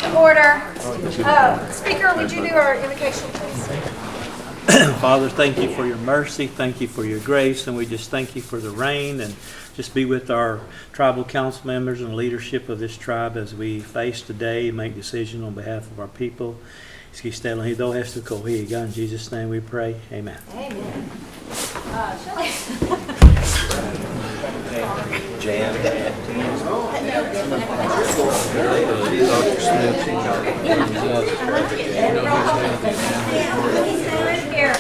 Order. Speaker, would you do our invocation, please? Father, thank you for your mercy. Thank you for your grace. And we just thank you for the rain, and just be with our tribal council members and leadership of this tribe as we face today and make decisions on behalf of our people. In Jesus' name we pray. Amen. Amen. Shelley. Jan. Here.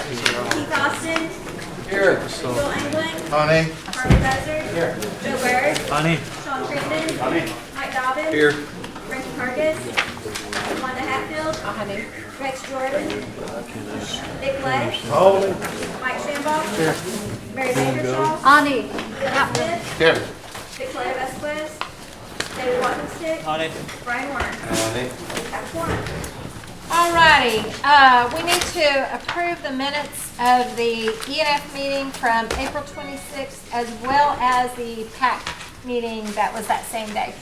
Keith Austin. Here. Bill England. Honey. Harvey Buzzard. Here. Joe Bird. Honey. Sean Crittenden. Honey. Mike Dobbins. Here. Frankie Cargus. Wanda Hatfield. Rex Jordan. Dick Lesh. Mike Shambaugh. Here. Mary Bakershaw. Ani. Bill Smith. Here. Victoria Vasquez. David Wattenstick. Honey. Brian Warren. Honey. That's one. Alrighty, we need to approve the minutes of the ENF meeting from April 26th as well as the PAC meeting that was that same day.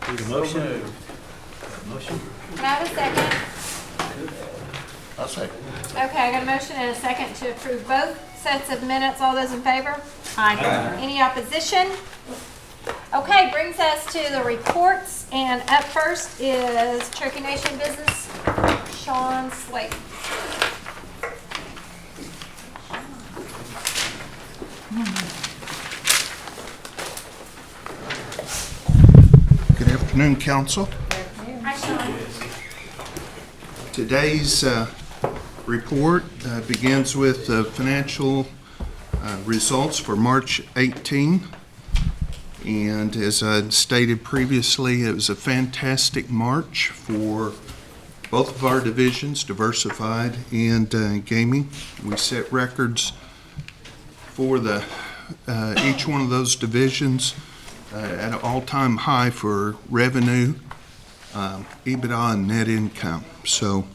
Need a motion? Motion? Can I have a second? I'll say. Okay, I got a motion and a second to approve both sets of minutes. All those in favor? Aye. Any opposition? Okay, brings us to the reports, and up first is Cherokee Nation Business, Sean Slate. Good afternoon, Council. Hi, Sean. Today's report begins with the financial results for March 18. And as I stated previously, it was a fantastic March for both of our divisions, Diversified and Gaming. We set records for each one of those divisions at an all-time high for revenue, EBITDA, and net income. So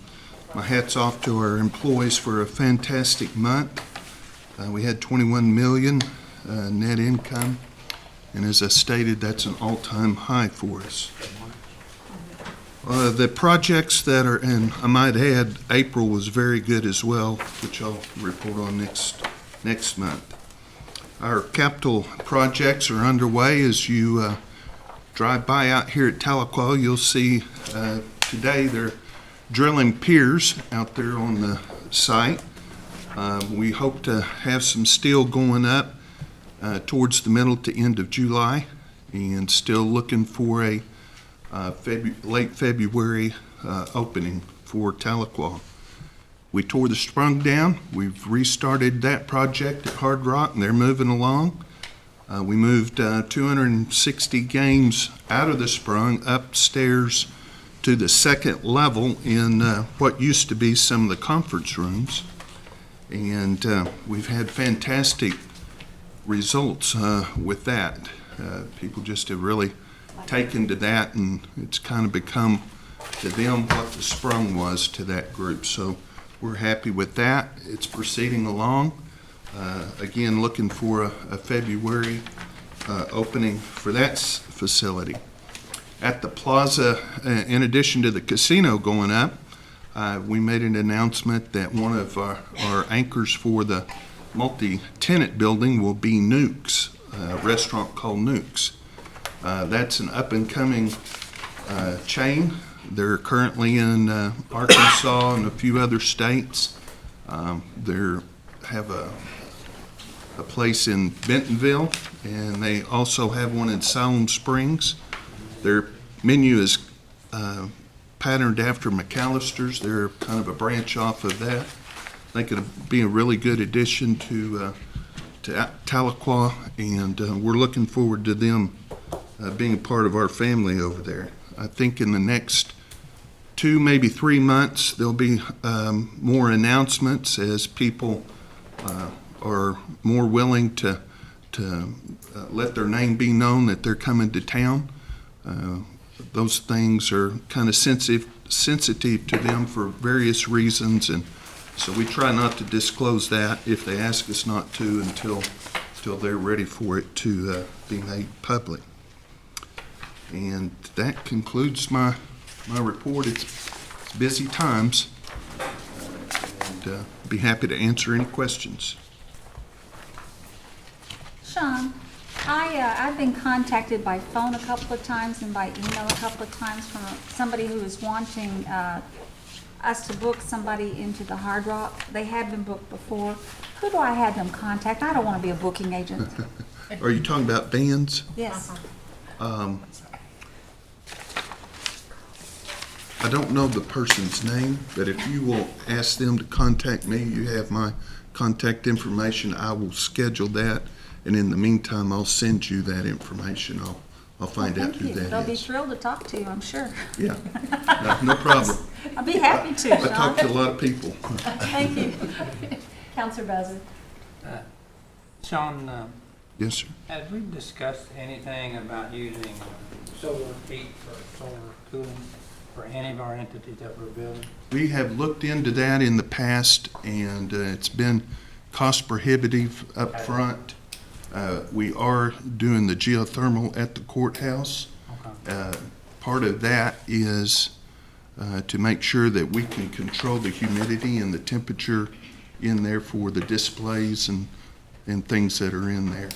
my hat's off to our employees for a fantastic month. We had 21 million net income. And as I stated, that's an all-time high for us. The projects that are, and I might add, April was very good as well, which I'll report on next month. Our capital projects are underway. As you drive by out here at Tahlequah, you'll see today they're drilling piers out there on the site. We hope to have some steel going up towards the middle to end of July, and still looking for a late February opening for Tahlequah. We tore the sprung down. We've restarted that project at Hard Rock, and they're moving along. We moved 260 games out of the sprung upstairs to the second level in what used to be some of the conference rooms, and we've had fantastic results with that. People just have really taken to that, and it's kind of become to them what the sprung was to that group. So we're happy with that. It's proceeding along. Again, looking for a February opening for that facility. At the plaza, in addition to the casino going up, we made an announcement that one of our anchors for the multi-tenant building will be Nukes, a restaurant called Nukes. That's an up-and-coming chain. They're currently in Arkansas and a few other states. They have a place in Bentonville, and they also have one in Siloam Springs. Their menu is patterned after McAllister's. They're kind of a branch off of that. I think it'll be a really good addition to Tahlequah, and we're looking forward to them being a part of our family over there. I think in the next 2, maybe 3 months, there'll be more announcements as people are more willing to let their name be known that they're coming to town. Those things are kind of sensitive to them for various reasons, and so we try not to disclose that if they ask us not to until they're ready for it to be made public. And that concludes my report. It's busy times. And be happy to answer any questions. Sean, I've been contacted by phone a couple of times and by email a couple of times from somebody who is wanting us to book somebody into the Hard Rock. They have been booked before. Who do I have them contact? I don't want to be a booking agent. Are you talking about bands? Yes. I don't know the person's name, but if you will ask them to contact me, you have my contact information. I will schedule that, and in the meantime, I'll send you that information. I'll find out who that is. They'll be thrilled to talk to you, I'm sure. Yeah, no problem. I'll be happy to, I Sean. talk to a lot of people. Thank you. Counselor Bowser. Sean, Yes, sir. have we discussed anything about using solar heat or solar cooling for any of our entities that we're building? We have looked into that in the past, and it's been cost prohibitive up front. We are doing the geothermal at the courthouse. Okay. Part of that is to make sure that we can control the humidity and the temperature in there for the displays and things that are in there.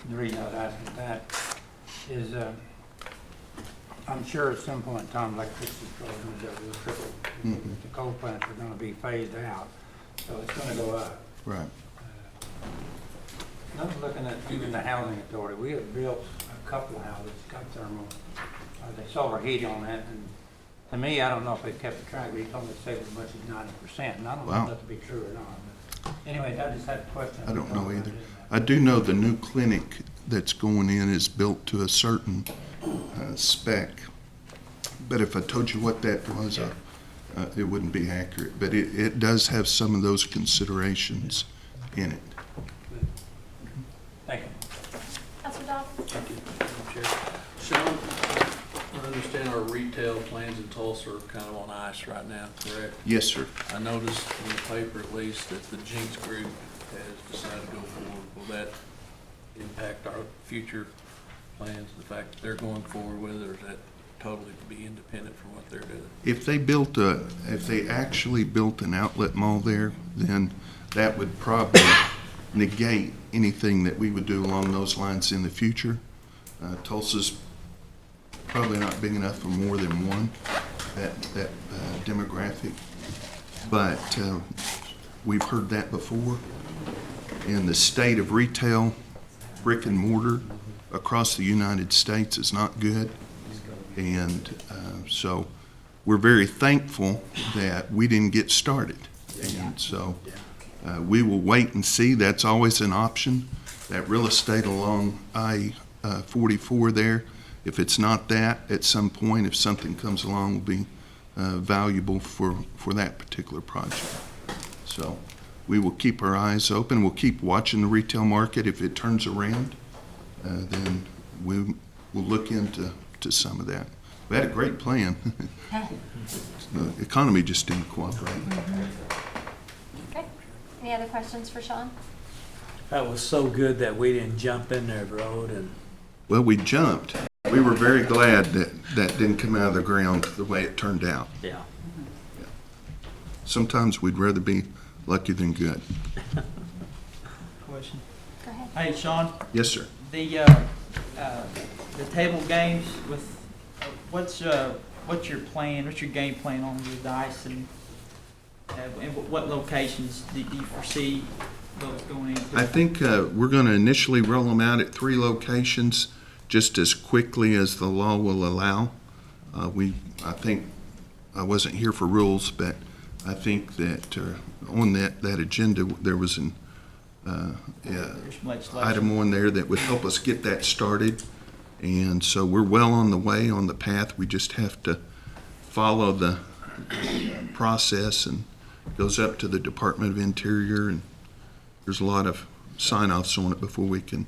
The reason I was asking that is I'm sure at some point in time electricity programs that will triple. The coal plants are going to be phased out, so it's going to go up. Right. I was looking at even the housing authority. We have built a couple of houses, got thermal, the solar heat on that, and to me, I don't know if they kept the track, but he told me to save as much as 90%, and I don't know Wow. if that to be true or not. But anyway, I just had a question. I don't know either. I do know the new clinic that's going in is built to a certain spec. But if I told you what that was, it wouldn't be accurate. But it does have some of those considerations in it. Thank you. Counselor Dodd. Thank you, Madam Chair. Sean, I understand our retail plans in Tulsa are kind of on ice right now, correct? Yes, sir. I noticed in the paper at least that the Jinx Group has decided to go forward. Will that impact our future plans, the fact that they're going forward with it, or is that totally to be independent from what they're doing? If they actually built an outlet mall there, then that would probably negate anything that we would do along those lines in the future. Tulsa's probably not big enough for more than one, that demographic. But we've heard that before. And the state of retail, brick and mortar across the United States is not good. And so we're very thankful that we didn't get started. And so we will wait and see. That's always an option. That real estate along I-44 there, if it's not that, at some point, if something comes along, will be valuable for that particular project. So we will keep our eyes open. We'll keep watching the retail market. If it turns around, then we'll look into some of that. We had a great plan. The economy just didn't cooperate. Okay. Any other questions for Sean? That was so good that we didn't jump in there, bro, and Well, we jumped. We were very glad that didn't come out of the ground the way it turned out. yeah. Sometimes we'd rather be lucky than good. Question. Go ahead. Hey, Sean, Yes, sir. the table games with, what's your plan, what's your game plan on the dice and what locations do you foresee those going into? I think we're going to initially roll them out at 3 locations just as quickly as the law will allow. I think, I wasn't here for rules, but I think that on that agenda, there was an There's some legislation. item on there that would help us get that started. And so we're well on the way, on the path. We just have to follow the process, and it goes up to the Department of Interior, and there's a lot of sign-offs on it before we can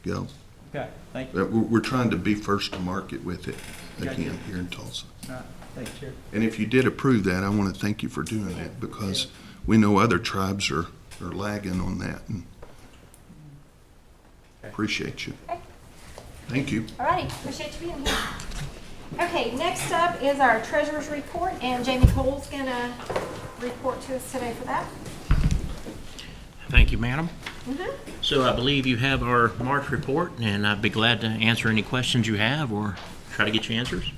go. Okay, thank you. But we're trying to be first to market with it again here in Tulsa. All right, thanks, Chair. And if you did approve that, I want to thank you for doing that, because we know other tribes are lagging on that, and appreciate you. Thank you. All righty, appreciate you being here. Okay, next up is our treasurer's report, and Jamie Cole's gonna report to us today for that. Thank you, madam. So I believe you have our March report, and I'd be glad to answer any questions you have or try to get you answers.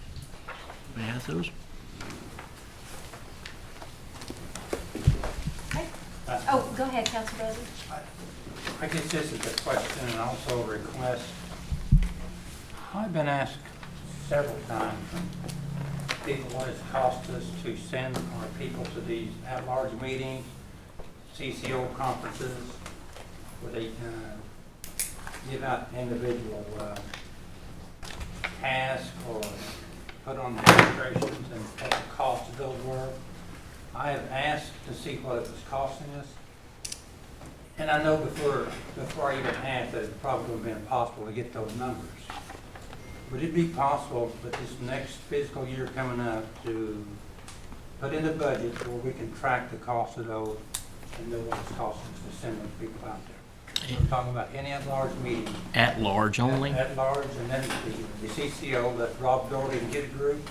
May I ask those? Okay. Oh, go ahead, Council President. I guess this is a question and also a request. I've been asked several times from people what it costs us to send our people to these at-large meetings, CCO conferences, where they give out individual tasks or put on demonstrations and what the cost of those were. I have asked to see what it was costing us. And I know before I even asked that it probably would have been impossible to get those numbers. Would it be possible that this next fiscal year coming up to put in the budget where we can track the cost of those and know what it's costing us to send those people out there? I'm talking about any at-large meeting. At large only? At-large, and then the CCO, that Rob Doherty can get a group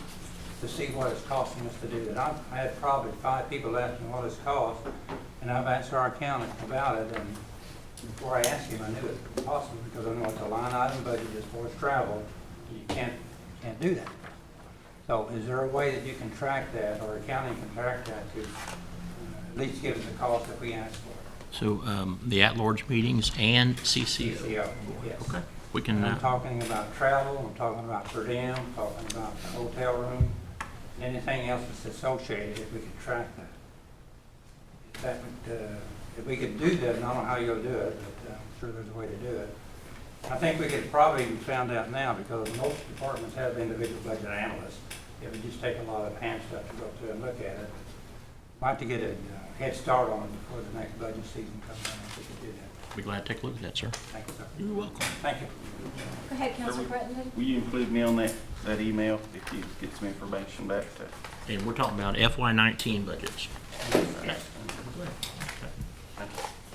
to see what it's costing us to do that. I've had probably 5 people ask me what it's cost, and I've asked our accountant about it, and before I asked him, I knew it was possible, because I know it's a line item budget as far as travel. You can't do that. So is there a way that you can track that, or accounting can track that to at least give us the cost that we asked for? So the at-large meetings and CCO? CCO, yes. Okay. We can, And I'm talking about travel, I'm talking about per diem, I'm talking about the hotel room, and anything else that's associated, if we could track that. If that would, if we could do that, and I don't know how you'll do it, but I'm sure there's a way to do it. I think we could probably be found out now, because most departments have individual budget analysts. It would just take a lot of hand stuff to go through and look at it. I'd like to get a head start on it before the next budget season comes in, if we could do that. be glad to take a look at that, sir. Thank you, sir. You're welcome. Thank you. Go ahead, Council President. Will you include me on that email if you get some information back to? And we're talking about FY19 budgets.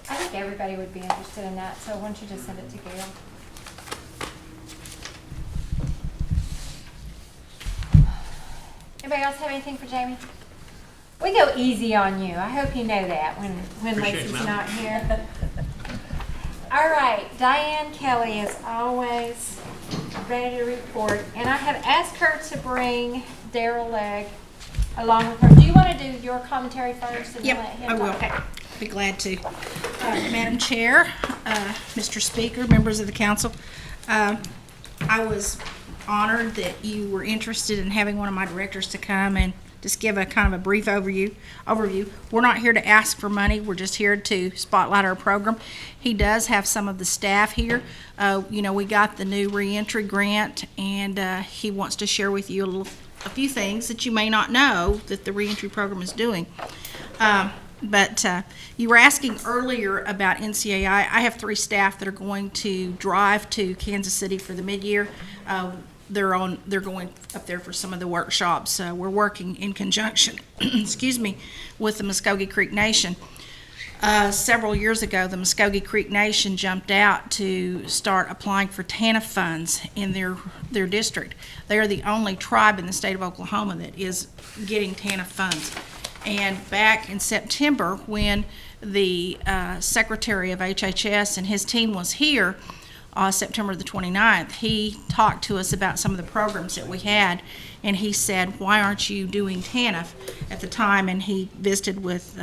I think everybody would be interested in that, so why don't you just send it to Gail? Anybody else have anything for Jamie? We go easy on you. I hope you know that when Appreciate it, Lacey's ma'am. not here. All right, Diane Kelly is always ready to report, and I have asked her to bring Daryl Legg along with her. Do you want to do your commentary first and then Yep, let him I will. talk? Okay. Be glad to. Madam Chair, Mr. Speaker, members of the council, I was honored that you were interested in having one of my directors to come and just give a kind of a brief overview. We're not here to ask for money. We're just here to spotlight our program. He does have some of the staff here. We got the new reentry grant, and he wants to share with you a few things that you may not know that the reentry program is doing. But you were asking earlier about NCAI. I have 3 staff that are going to drive to Kansas City for the mid-year. They're going up there for some of the workshops. We're working in conjunction, with the Muskogee Creek Nation. Several years ago, the Muskogee Creek Nation jumped out to start applying for TANF funds in their district. They are the only tribe in the state of Oklahoma that is getting TANF funds. And back in September, when the Secretary of HHS and his team was here, September the 29th, he talked to us about some of the programs that we had, and he said, why aren't you doing TANF at the time? And he visited with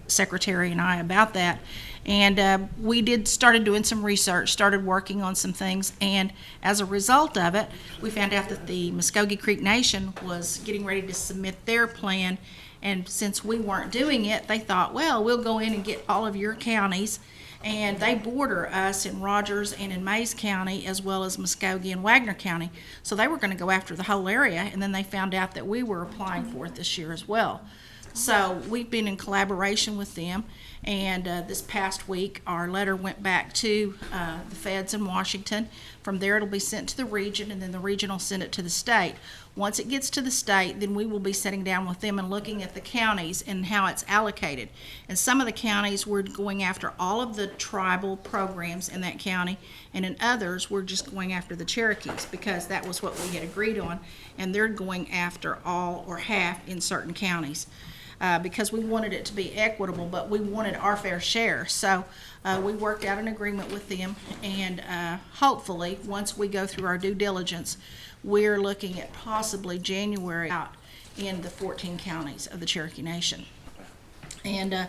Secretary and I about that. And we started doing some research, started working on some things, and as a result of it, we found out that the Muskogee Creek Nation was getting ready to submit their plan. And since we weren't doing it, they thought, well, we'll go in and get all of your counties. And they border us in Rogers and in Mays County, as well as Muskogee and Wagner County. So they were going to go after the whole area, and then they found out that we were applying for it this year as well. So we've been in collaboration with them, And this past week, our letter went back to the feds in Washington. From there, it'll be sent to the region, and then the region will send it to the state. Once it gets to the state, then we will be sitting down with them and looking at the counties and how it's allocated. In some of the counties, we're going after all of the tribal programs in that county, and in others, we're just going after the Cherokees because that was what we had agreed on, and they're going after all or half in certain counties. Because we wanted it to be equitable, but we wanted our fair share. So we worked out an agreement with them, and hopefully, once we go through our due diligence, we're looking at possibly January out in the 14 counties of the Cherokee Nation. And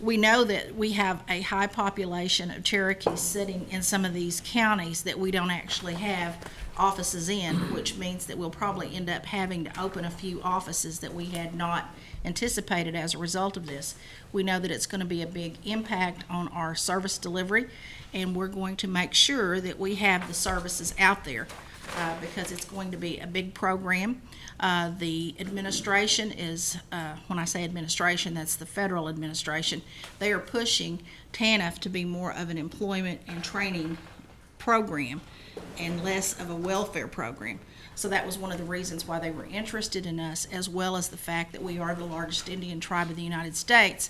we know that we have a high population of Cherokees sitting in some of these counties that we don't actually have offices in, which means that we'll probably end up having to open a few offices that we had not anticipated as a result of this. We know that it's going to be a big impact on our service delivery, and we're going to make sure that we have the services out there because it's going to be a big program. The administration is, when I say administration, that's the federal administration. They are pushing TANF to be more of an employment and training program and less of a welfare program. So that was one of the reasons why they were interested in us, as well as the fact that we are the largest Indian tribe of the United States.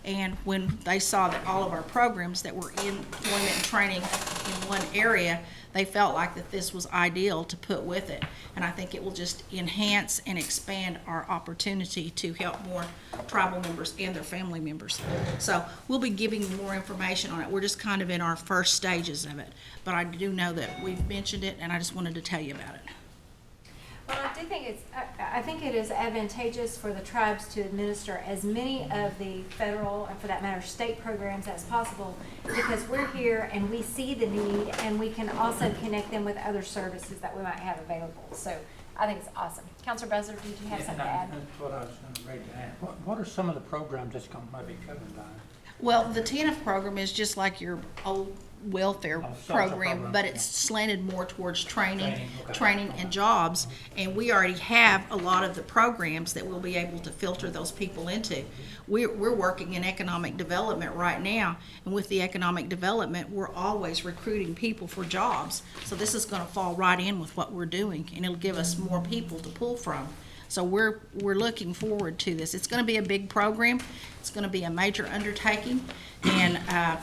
And when they saw that all of our programs that were in employment and training in one area, they felt like that this was ideal to put with it. And I think it will just enhance and expand our opportunity to help more tribal members and their family members. So we'll be giving you more information on it. We're just kind of in our first stages of it. But I do know that we've mentioned it, and I just wanted to tell you about it. Well, I do think I think it is advantageous for the tribes to administer as many of the federal, and for that matter, state programs as possible, because we're here and we see the need, and we can also connect them with other services that we might have available. So I think it's awesome. Councilor Buzzard, did you have something to add? That's what I was ready to add. What are some of the programs that's going to be covered by? Well, the TANF program is just like your old welfare social program, but it's slanted more towards training Okay. and jobs. And we already have a lot of the programs that we'll be able to filter those people into. We're working in economic development right now, and with the economic development, we're always recruiting people for jobs. So this is going to fall right in with what we're doing, and it'll give us more people to pull from. So we're looking forward to this. It's going to be a big program. It's going to be a major undertaking, and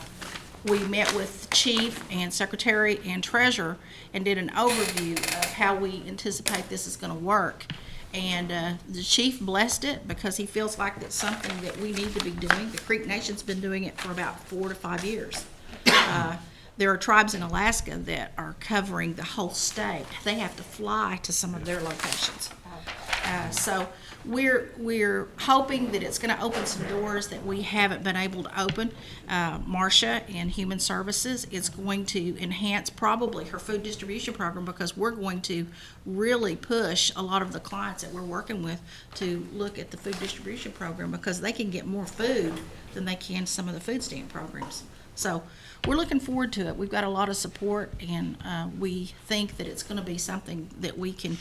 we met with Chief and Secretary and Treasurer and did an overview of how we anticipate this is going to work. And the Chief blessed it because he feels like it's something that we need to be doing. The Creek Nation's been doing it for about 4 to 5 years. There are tribes in Alaska that are covering the whole state. They have to fly to some of their locations. So we're hoping that it's going to open some doors that we haven't been able to open. Marcia in Human Services is going to enhance probably her food distribution program, because we're going to really push a lot of the clients that we're working with to look at the food distribution program, because they can get more food than they can some of the food stamp programs. So we're looking forward to it. We've got a lot of support, and we think that it's going to be something that we can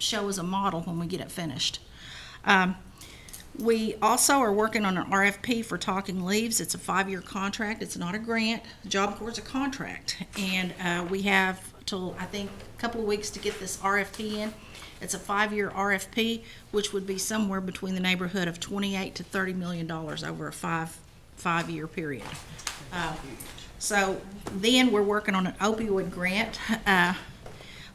show as a model when we get it finished. We also are working on an RFP for Talking Leaves. It's a 5-year contract. It's not a grant. The Job Corps' a contract. And we have till, I think, a couple of weeks to get this RFP in. It's a 5-year RFP, which would be somewhere between the neighborhood of $28 to $30 million over a five-year period. So then we're working on an opioid grant.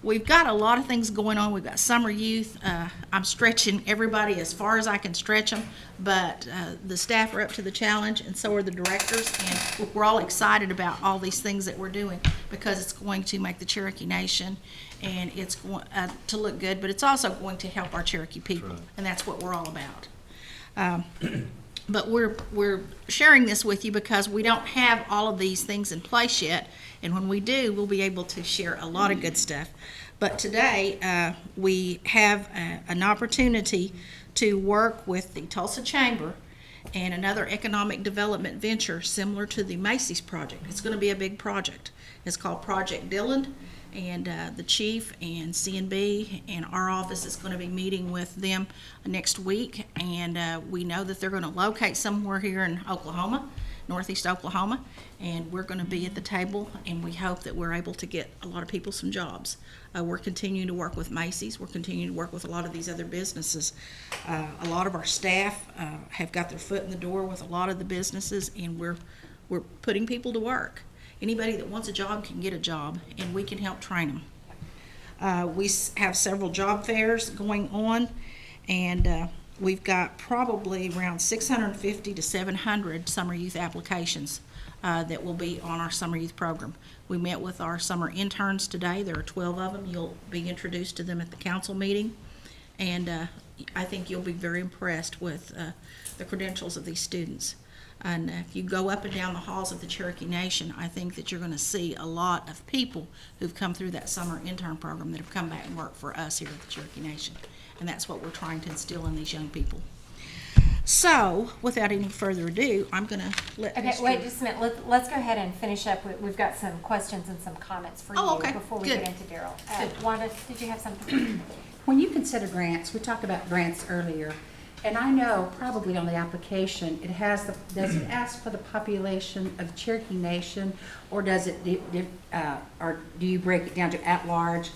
We've got a lot of things going on. We've got summer youth. I'm stretching everybody as far as I can stretch them, but the staff are up to the challenge, and so are the directors, and we're all excited about all these things that we're doing, because it's going to make the Cherokee Nation, and it's going to look good, but it's also going to help our Cherokee people, and that's what we're all about. But we're sharing this with you because we don't have all of these things in place yet, and when we do, we'll be able to share a lot of good stuff. But today, we have an opportunity to work with the Tulsa Chamber and another economic development venture similar to the Macy's project. It's going to be a big project. It's called Project Dillon, And the chief and CNB and our office is going to be meeting with them next week. And we know that they're going to locate somewhere here in Oklahoma, northeast Oklahoma. And we're going to be at the table, and we hope that we're able to get a lot of people some jobs. We're continuing to work with Macy's. We're continuing to work with a lot of these other businesses. A lot of our staff have got their foot in the door with a lot of the businesses, and we're putting people to work. Anybody that wants a job can get a job, and we can help train them. We have several job fairs going on, and we've got probably around 650 to 700 summer youth applications that will be on our summer youth program. We met with our summer interns today. There are 12 of them. You'll be introduced to them at the council meeting, and I think you'll be very impressed with the credentials of these students. And if you go up and down the halls of the Cherokee Nation, I think that you're going to see a lot of people who've come through that summer intern program that have come back and worked for us here at the Cherokee Nation. And that's what we're trying to instill in these young people. So, without any further ado, I'm going to let Okay, wait just a minute. Let's go ahead and finish up. We've got some questions and some comments for you okay. before we Good. get into Daryl. Good. Wanda, did you have something? When you consider grants, we talked about grants earlier, and I know probably on the application, does it ask for the population of Cherokee Nation, or does it, or do you break it down to at-large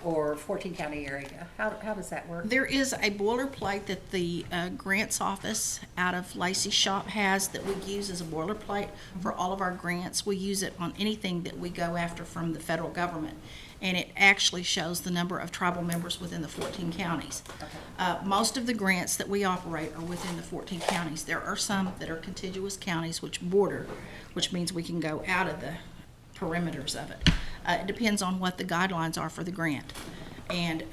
or 14-county area? How does that work? There is a boilerplate that the grants office out of Lacey's shop has that we use as a boilerplate for all of our grants. We use it on anything that we go after from the federal government. And it actually shows the number of tribal members within the 14 counties. Most of the grants that we operate are within the 14 counties. There are some that are contiguous counties which border, which means we can go out of the perimeters of it. It depends on what the guidelines are for the grant. And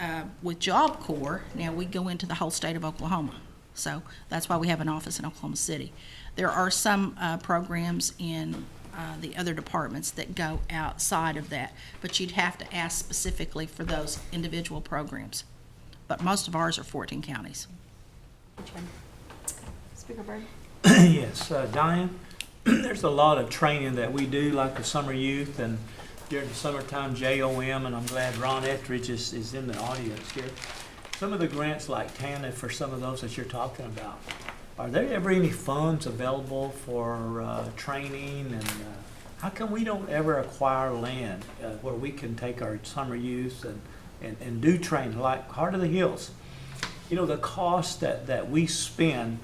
with Job Corps, now we go into the whole state of Oklahoma. So that's why we have an office in Oklahoma City. There are some programs in the other departments that go outside of that, but you'd have to ask specifically for those individual programs. But most of ours are 14 counties. Speaker Bird? Yes, Diane, there's a lot of training that we do, like the summer youth and during the summertime JOM, and I'm glad Ron Etheridge is in the audience here. Some of the grants like TANF for some of those that you're talking about, are there ever any funds available for training, and how come we don't ever acquire land where we can take our summer youth and do training, like Heart of the Hills? You know, the cost that we spend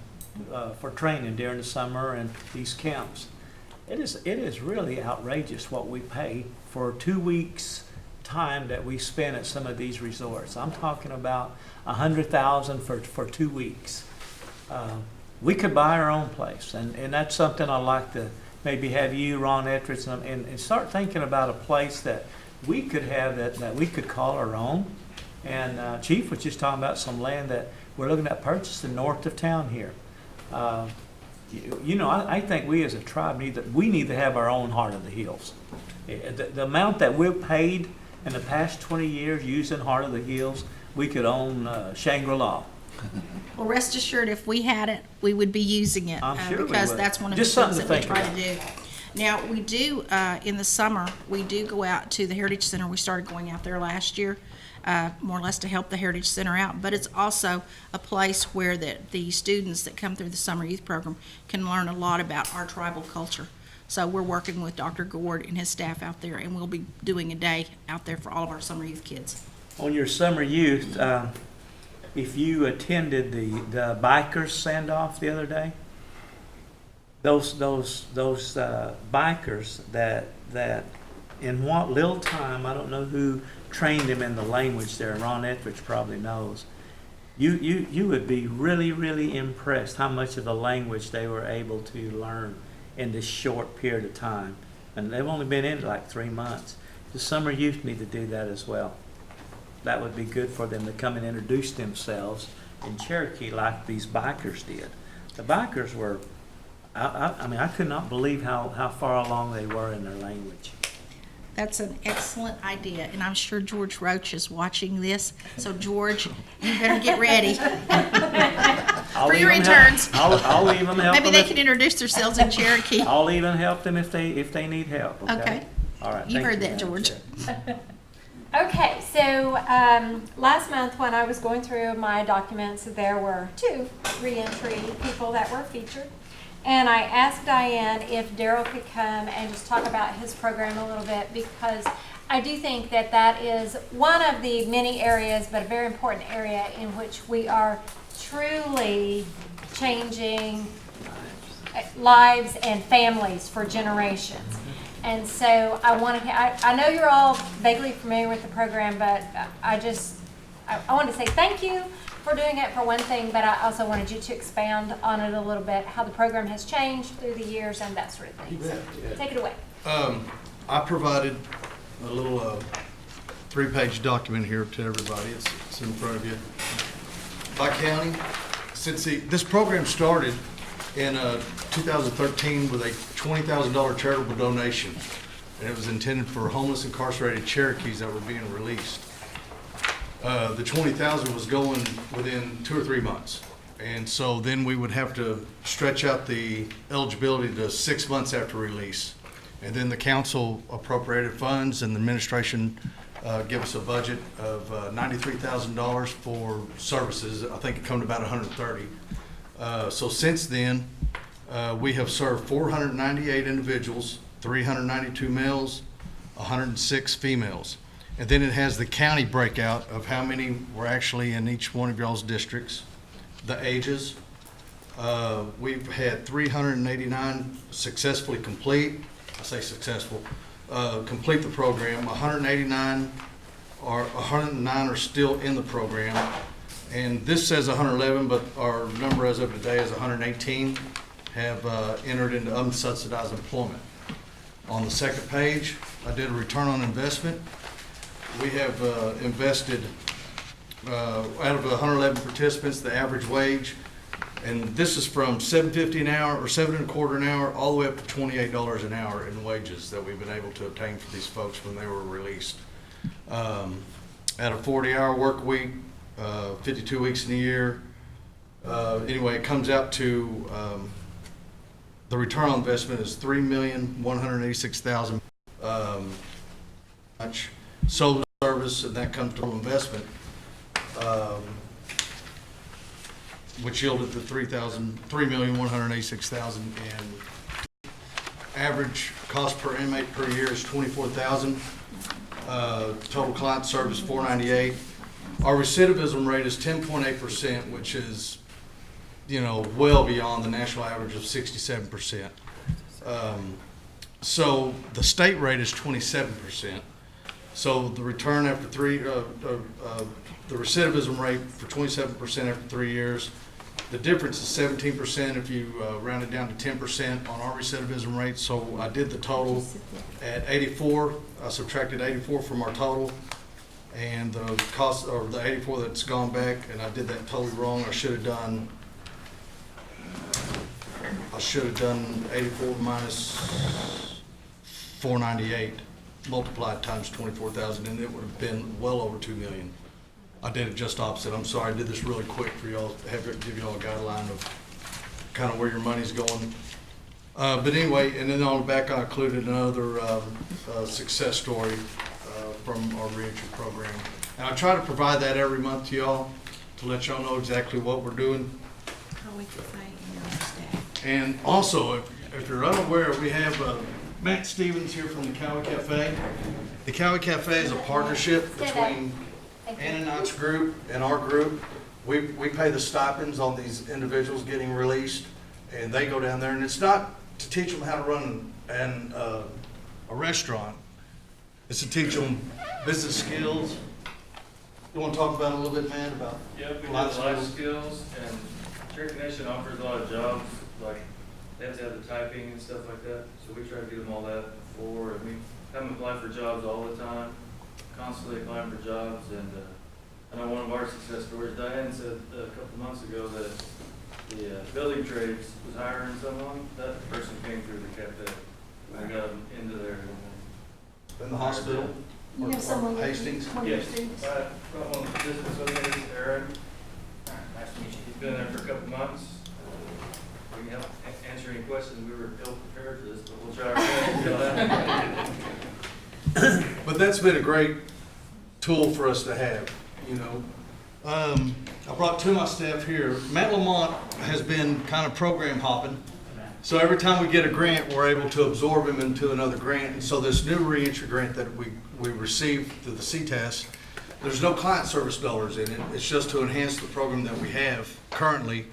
for training during the summer and these camps, it is really outrageous what we pay for 2 weeks time that we spend at some of these resorts. I'm talking about $100,000 for 2 weeks. We could buy our own place, and that's something I'd like to maybe have you, Ron Etheridge, and start thinking about a place that we could have that we could call our own. And Chief was just talking about some land that we're looking at purchasing north of town here. You know, I think we as a tribe need to have our own Heart of the Hills. The amount that we've paid in the past 20 years using Heart of the Hills, we could own Shangri-La. Well, rest assured, if we had it, we would be using it. I'm sure we because would. that's one of Just the things something that to we try think to do. Now, we do, in the summer, we do go out to the Heritage Center. We started going out there last year, more or less to help the Heritage Center out. But it's also a place where the students that come through the summer youth program can learn a lot about our tribal culture. So we're working with Dr. Gord and his staff out there, and we'll be doing a day out there for all of our summer youth kids. On your summer youth, if you attended the bikers send-off the other day, those bikers that in what little time, I don't know who trained them in the language there, Ron Etheridge probably knows, you would be really, really impressed how much of the language they were able to learn in this short period of time. And they've only been in like 3 months. The summer youth need to do that as well. That would be good for them to come and introduce themselves in Cherokee like these bikers did. The bikers were, I mean, I could not believe how far along they were in their language. That's an excellent idea, and I'm sure George Roach is watching this. So, George, you better get ready for your interns. I'll even help Maybe them. they can introduce themselves in Cherokee. I'll even help them if they need help. Okay. Okay. All right. You thank heard that, Madam George. Chair. Okay, so last month when I was going through my documents, there were 2 reentry people that were featured. And I asked Diane if Daryl could come and just talk about his program a little bit, because I do think that that is one of the many areas, but a very important area in which we are truly changing lives and families for generations. And so I know you're all vaguely familiar with the program, but I wanted to say thank you for doing it for one thing, but I also wanted you to expand on it a little bit, how the program has changed through the years and that sort of thing. So, take it away. I provided a little 3-page document here to everybody. It's in front of you. By county, since this program started in 2013 with a $20,000 charitable donation, and it was intended for homeless incarcerated Cherokees that were being released. The $20,000 was going within 2 or 3 months, and so then we would have to stretch out the eligibility to 6 months after release, and then the council appropriated funds, and the administration give us a budget of $93,000 for services. I think it come to about $130. So since then, we have served 498 individuals, 392 males, 106 females. And then it has the county breakout of how many were actually in each one of y'all's districts, the ages. We've had 389 successfully complete, I say successful, complete the program. 109 are still in the program. And this says 111, but our number as of today is 118 have entered into unsubsidized employment. On the second page, I did a return on investment. We have invested, out of 111 participants, the average wage, and this is from $7.50 an hour or $7.25 an hour, all the way up to $28 an hour in wages that we've been able to obtain for these folks when they were released. At a 40-hour work week, 52 weeks in a year. Anyway, it comes out to the return on investment is $3,186,000. Much sold service, and that comes to investment, which yielded the $3,186,000. And average cost per inmate per year is $24,000. Total client service $498. Our recidivism rate is 10.8%, which is, well beyond the national average of 67%. So the state rate is 27%. So the return after the recidivism rate for 27% after 3 years. The difference is 17% if you round it down to 10% on our recidivism rate. So I did the total at 84. I subtracted 84 from our total. And the cost, or the 84 that's gone back, and I did that totally wrong. I should have done 84 minus 498 multiplied times 24,000, and it would have been well over 2 million. I did it just opposite. I'm sorry, I did this really quick for y'all, give y'all a guideline of kind of where your money's going. But anyway, and then on the back I included another success story from our reentry program. And I try to provide that every month to y'all to let y'all know exactly what we're doing. And also, if you're unaware, we have Matt Stevens here from the Cowie Cafe. The Cowie Cafe is a partnership between Ananot's group and our group. We pay the stipends on these individuals getting released, and they go down there, and it's not to teach them how to run a restaurant. It's to teach them business skills. You want to talk about it a little bit, Matt, about life skills, and Cherokee Nation offers a lot of jobs, like they have to have the typing and stuff like that, so we try to give them all that before, and we have them apply for jobs all the time, constantly applying for jobs. And I know one of our success stories, Diane said a couple of months ago that the building trades was hiring someone. That person came through the cafe. I got them into there. In the hospital? You have someone with Hastings? one of your students? Got one of the business associates, Aaron. Nice to meet you. He's been there for a couple months. We can help answer any questions. We were ill prepared for this, but we'll try our best to get that. But that's been a great tool for us to have, you know. I brought two of my staff here. Matt Lamont has been kind of program hopping. So every time we get a grant, we're able to absorb him into another grant. And so this new reentry grant that we received through the CTAS, there's no client service dollars in it. It's just to enhance the program that we have currently.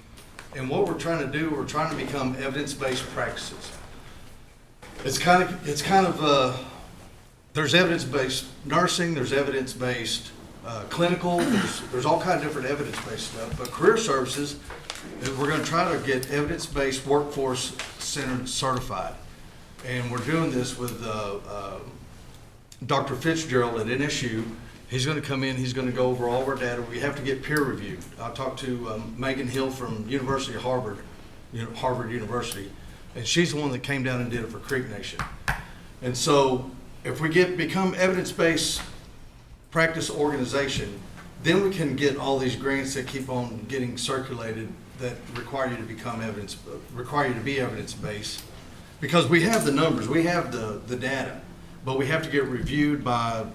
And what we're trying to do, we're trying to become evidence-based practices. It's kind of there's evidence-based nursing, there's evidence-based clinical, there's all kind of different evidence-based stuff. But career services, we're going to try to get evidence-based workforce centered certified. And we're doing this with Dr. Fitzgerald at NSU. He's going to come in, he's going to go over all of our data. We have to get peer reviewed. I talked to Megan Hill from University of Harvard, Harvard University, and she's the one that came down and did it for Creek Nation. And so if we become evidence-based practice organization, then we can get all these grants that keep on getting circulated that require you to become require you to be evidence-based. Because we have the numbers, we have the data, but we have to get reviewed by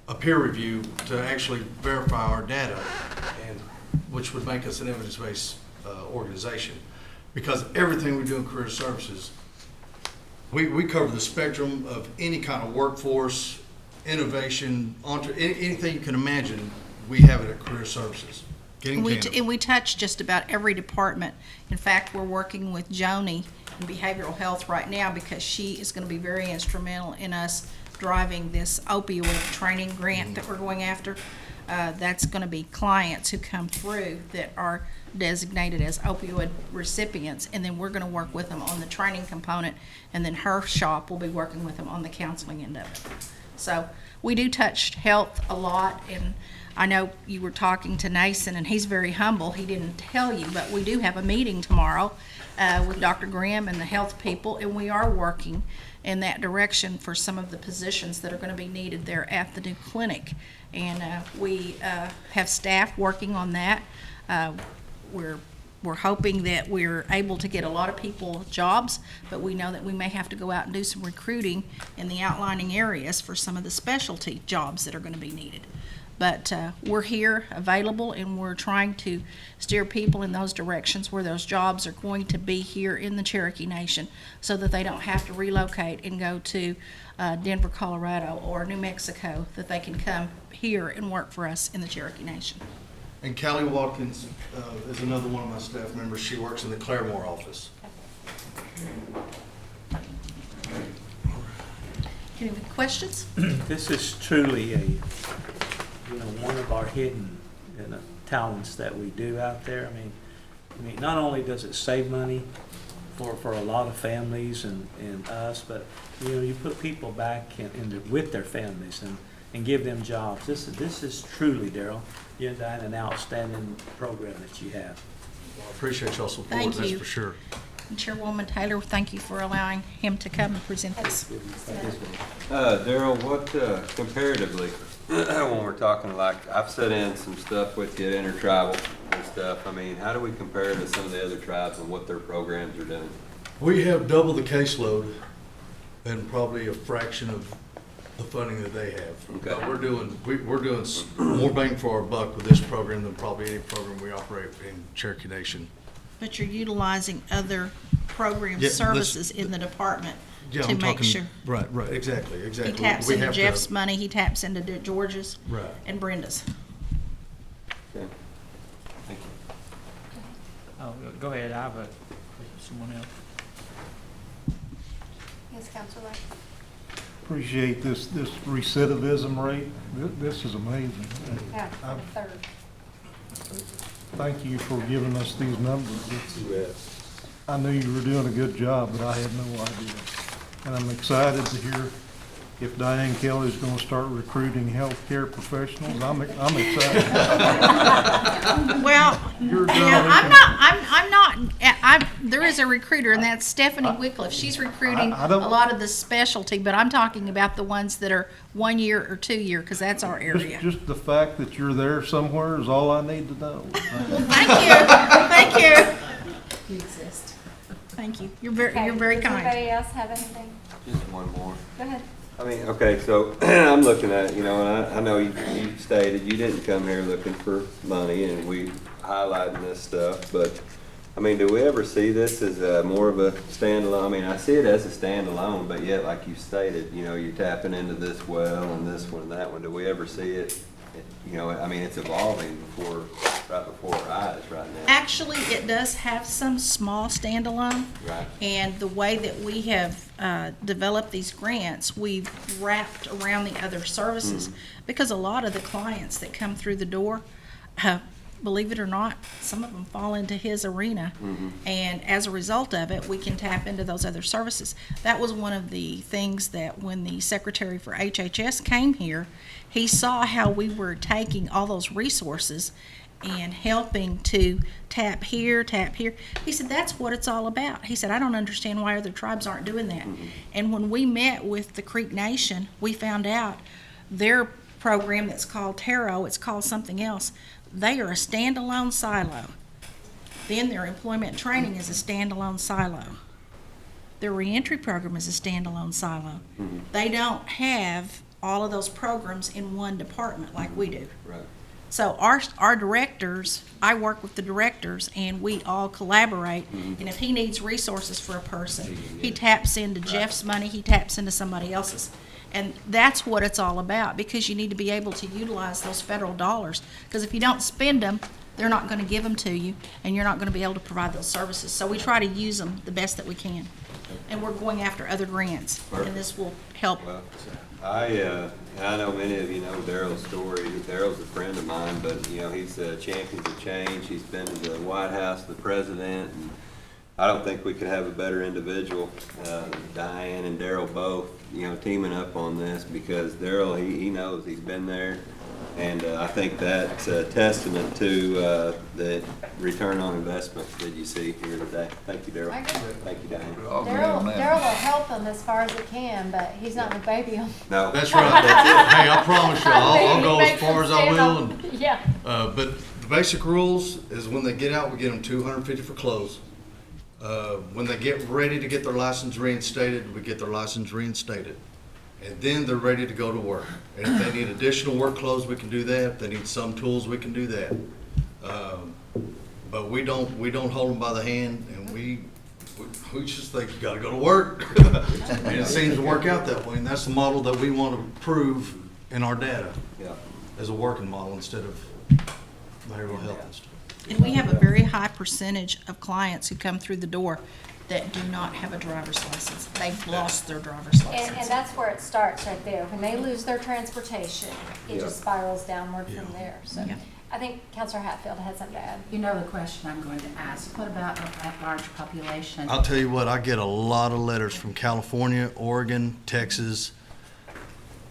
a peer review to actually verify our data, and which would make us an evidence-based organization. Because everything we do in career services, we cover the spectrum of any kind of workforce, innovation, anything you can imagine, we have it at career services. And we touch just about every department. In fact, we're working with Joni in behavioral health right now because she is going to be very instrumental in us driving this opioid training grant that we're going after. That's going to be clients who come through that are designated as opioid recipients, and then we're going to work with them on the training component, and then her shop will be working with them on the counseling end of it. So we do touch health a lot, and I know you were talking to Nason, and he's very humble. He didn't tell you, but we do have a meeting tomorrow with Dr. Grimm and the health people, and we are working in that direction for some of the positions that are going to be needed there at the new clinic. And we have staff working on that. We're hoping that we're able to get a lot of people jobs, but we know that we may have to go out and do some recruiting in the outlining areas for some of the specialty jobs that are going to be needed. But we're here available, and we're trying to steer people in those directions where those jobs are going to be here in the Cherokee Nation, so that they don't have to relocate and go to Denver, Colorado, or New Mexico, that they can come here and work for us in the Cherokee Nation. And Callie Watkins is another one of my staff members. She works in the Claremore office. Any questions? This is truly one of our hidden talents that we do out there. I mean, not only does it save money for a lot of families and us, but you put people back with their families and give them jobs. This is truly, Daryl, an outstanding program that you have. Well, I appreciate y'all's support. Thank that's you. for sure. And Chairwoman Taylor, thank you for allowing him to come and present this. Daryl, what comparatively, when we're talking, like, I've set in some stuff with you at Intertribal and stuff. I mean, how do we compare to some of the other tribes and what their programs are doing? We have double the caseload and probably a fraction of the funding that they have. Okay. But we're doing more bang for our buck with this program than probably any program we operate in Cherokee Nation. But you're utilizing other program Yeah, services in the department Yeah, to I'm make talking, sure. right, exactly. He taps We into have Jeff's to- money, he taps into George's Right. and Brenda's. Okay. Thank you. Oh, go ahead, I have someone else. Yes, Counselor. Appreciate this recidivism rate. This is amazing. Yeah, I'm- third. Thank you for giving us these numbers. I knew you were doing a good job, but I had no idea. And I'm excited to hear if Diane Kelly's gonna start recruiting healthcare professionals. I'm excited. Well, You're I'm not, there is a recruiter, and that's Stephanie Wycliffe. She's recruiting I a don't- lot of the specialty, but I'm talking about the ones that are 1 year or 2 year, because that's our area. Just the fact that you're there somewhere is all I need to know. Thank you, thank you. You exist. Thank you. You're very kind. Does anybody else have anything? Just one more. Go ahead. I mean, okay, so I'm looking at, you know, and I know you stated you didn't come here looking for money, and we highlighting this stuff, but, I mean, do we ever see this as more of a standalone? I mean, I see it as a standalone, but yet, like you stated, you know, you're tapping into this well and this one and that one. Do we ever see it, you know, I mean, it's evolving right before our eyes right now. Actually, it does have some small standalone. Right. And the way that we have developed these grants, we've wrapped around the other services. Because a lot of the clients that come through the door, believe it or not, some of them fall into his arena. And as a result of it, we can tap into those other services. That was one of the things that when the Secretary for HHS came here, he saw how we were taking all those resources and helping to tap here, tap here. He said, that's what it's all about. He said, I don't understand why other tribes aren't doing that. And when we met with the Creek Nation, we found out their program that's called Taro, it's called something else. They are a standalone silo. Then their employment and training is a standalone silo. Their reentry program is a standalone silo. They don't have all of those programs in one department like we do. Right. So our directors, I work with the directors, and we all collaborate. And if he needs resources for a person, he taps into Jeff's money, he taps into somebody else's. And that's what it's all about, because you need to be able to utilize those federal dollars. Because if you don't spend them, they're not going to give them to you, and you're not going to be able to provide those services. So we try to use them the best that we can. And we're going after other grants, and this will help. Well, I know many of you know Daryl's story. Daryl's a friend of mine, but, you know, he's Champions of Change. He's been to the White House, the president, and I don't think we could have a better individual, Diane and Daryl both, you know, teaming up on this, because Daryl, he knows, he's been there. And I think that's a testament to the return on investment that you see here today. Thank you, Daryl. Thank you, Diane. Daryl will help them as far as it can, but he's not gonna baby them. No. That's right. That's it. Hey, I promise you, I'll go as far as I will. And, Yeah. but the basic rules is when they get out, we get them $250 for clothes. When they get ready to get their license reinstated, we get their license reinstated. And then they're ready to go to work. And if they need additional work clothes, we can do that. If they need some tools, we can do that. But we don't hold them by the hand, and we just think you gotta go to work. And it seems to work out that way, and that's the model that we want to prove in our data. Yeah. As a working model instead of behavioral health and stuff. And we have a very high percentage of clients who come through the door that do not have a driver's license. They've lost their driver's license. And that's where it starts right there. When they lose their transportation, it Yeah. just spirals downward from there. So Yeah. I think Councilor Hatfield has something to add. You know the question I'm going to ask, what about an at-large population? I'll tell you what, I get a lot of letters from California, Oregon, Texas,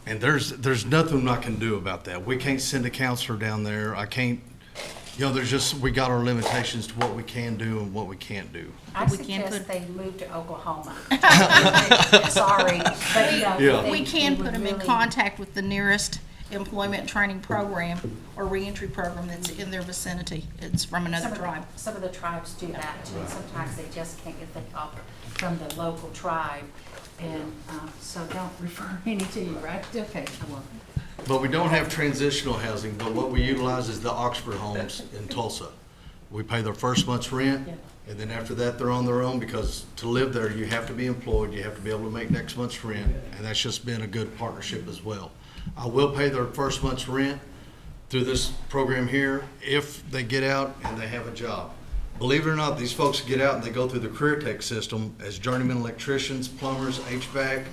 and there's nothing I can do about that. We can't send a counselor down there. I can't, you know, we got our limitations to what we can do and what we can't do. I We can suggest put- they move to Oklahoma. Sorry, but you know. Yeah. they- We can they put would them in really- contact with the nearest employment training program or reentry program that's in their vicinity. It's from another tribe. Some of the tribes do that too. Sometimes they just can't get the help from the local tribe. And so don't refer any to you, right? Okay, I won't. But we don't have transitional housing, but what we utilize is the Oxford homes in Tulsa. We pay their first month's rent, and then after that, they're on their own, because to live there, you have to be employed, you have to be able to make next month's rent, and that's just been a good partnership as well. I will pay their first month's rent through this program here if they get out and they have a job. Believe it or not, these folks get out and they go through the career tech system as journeyman electricians, plumbers, HVAC,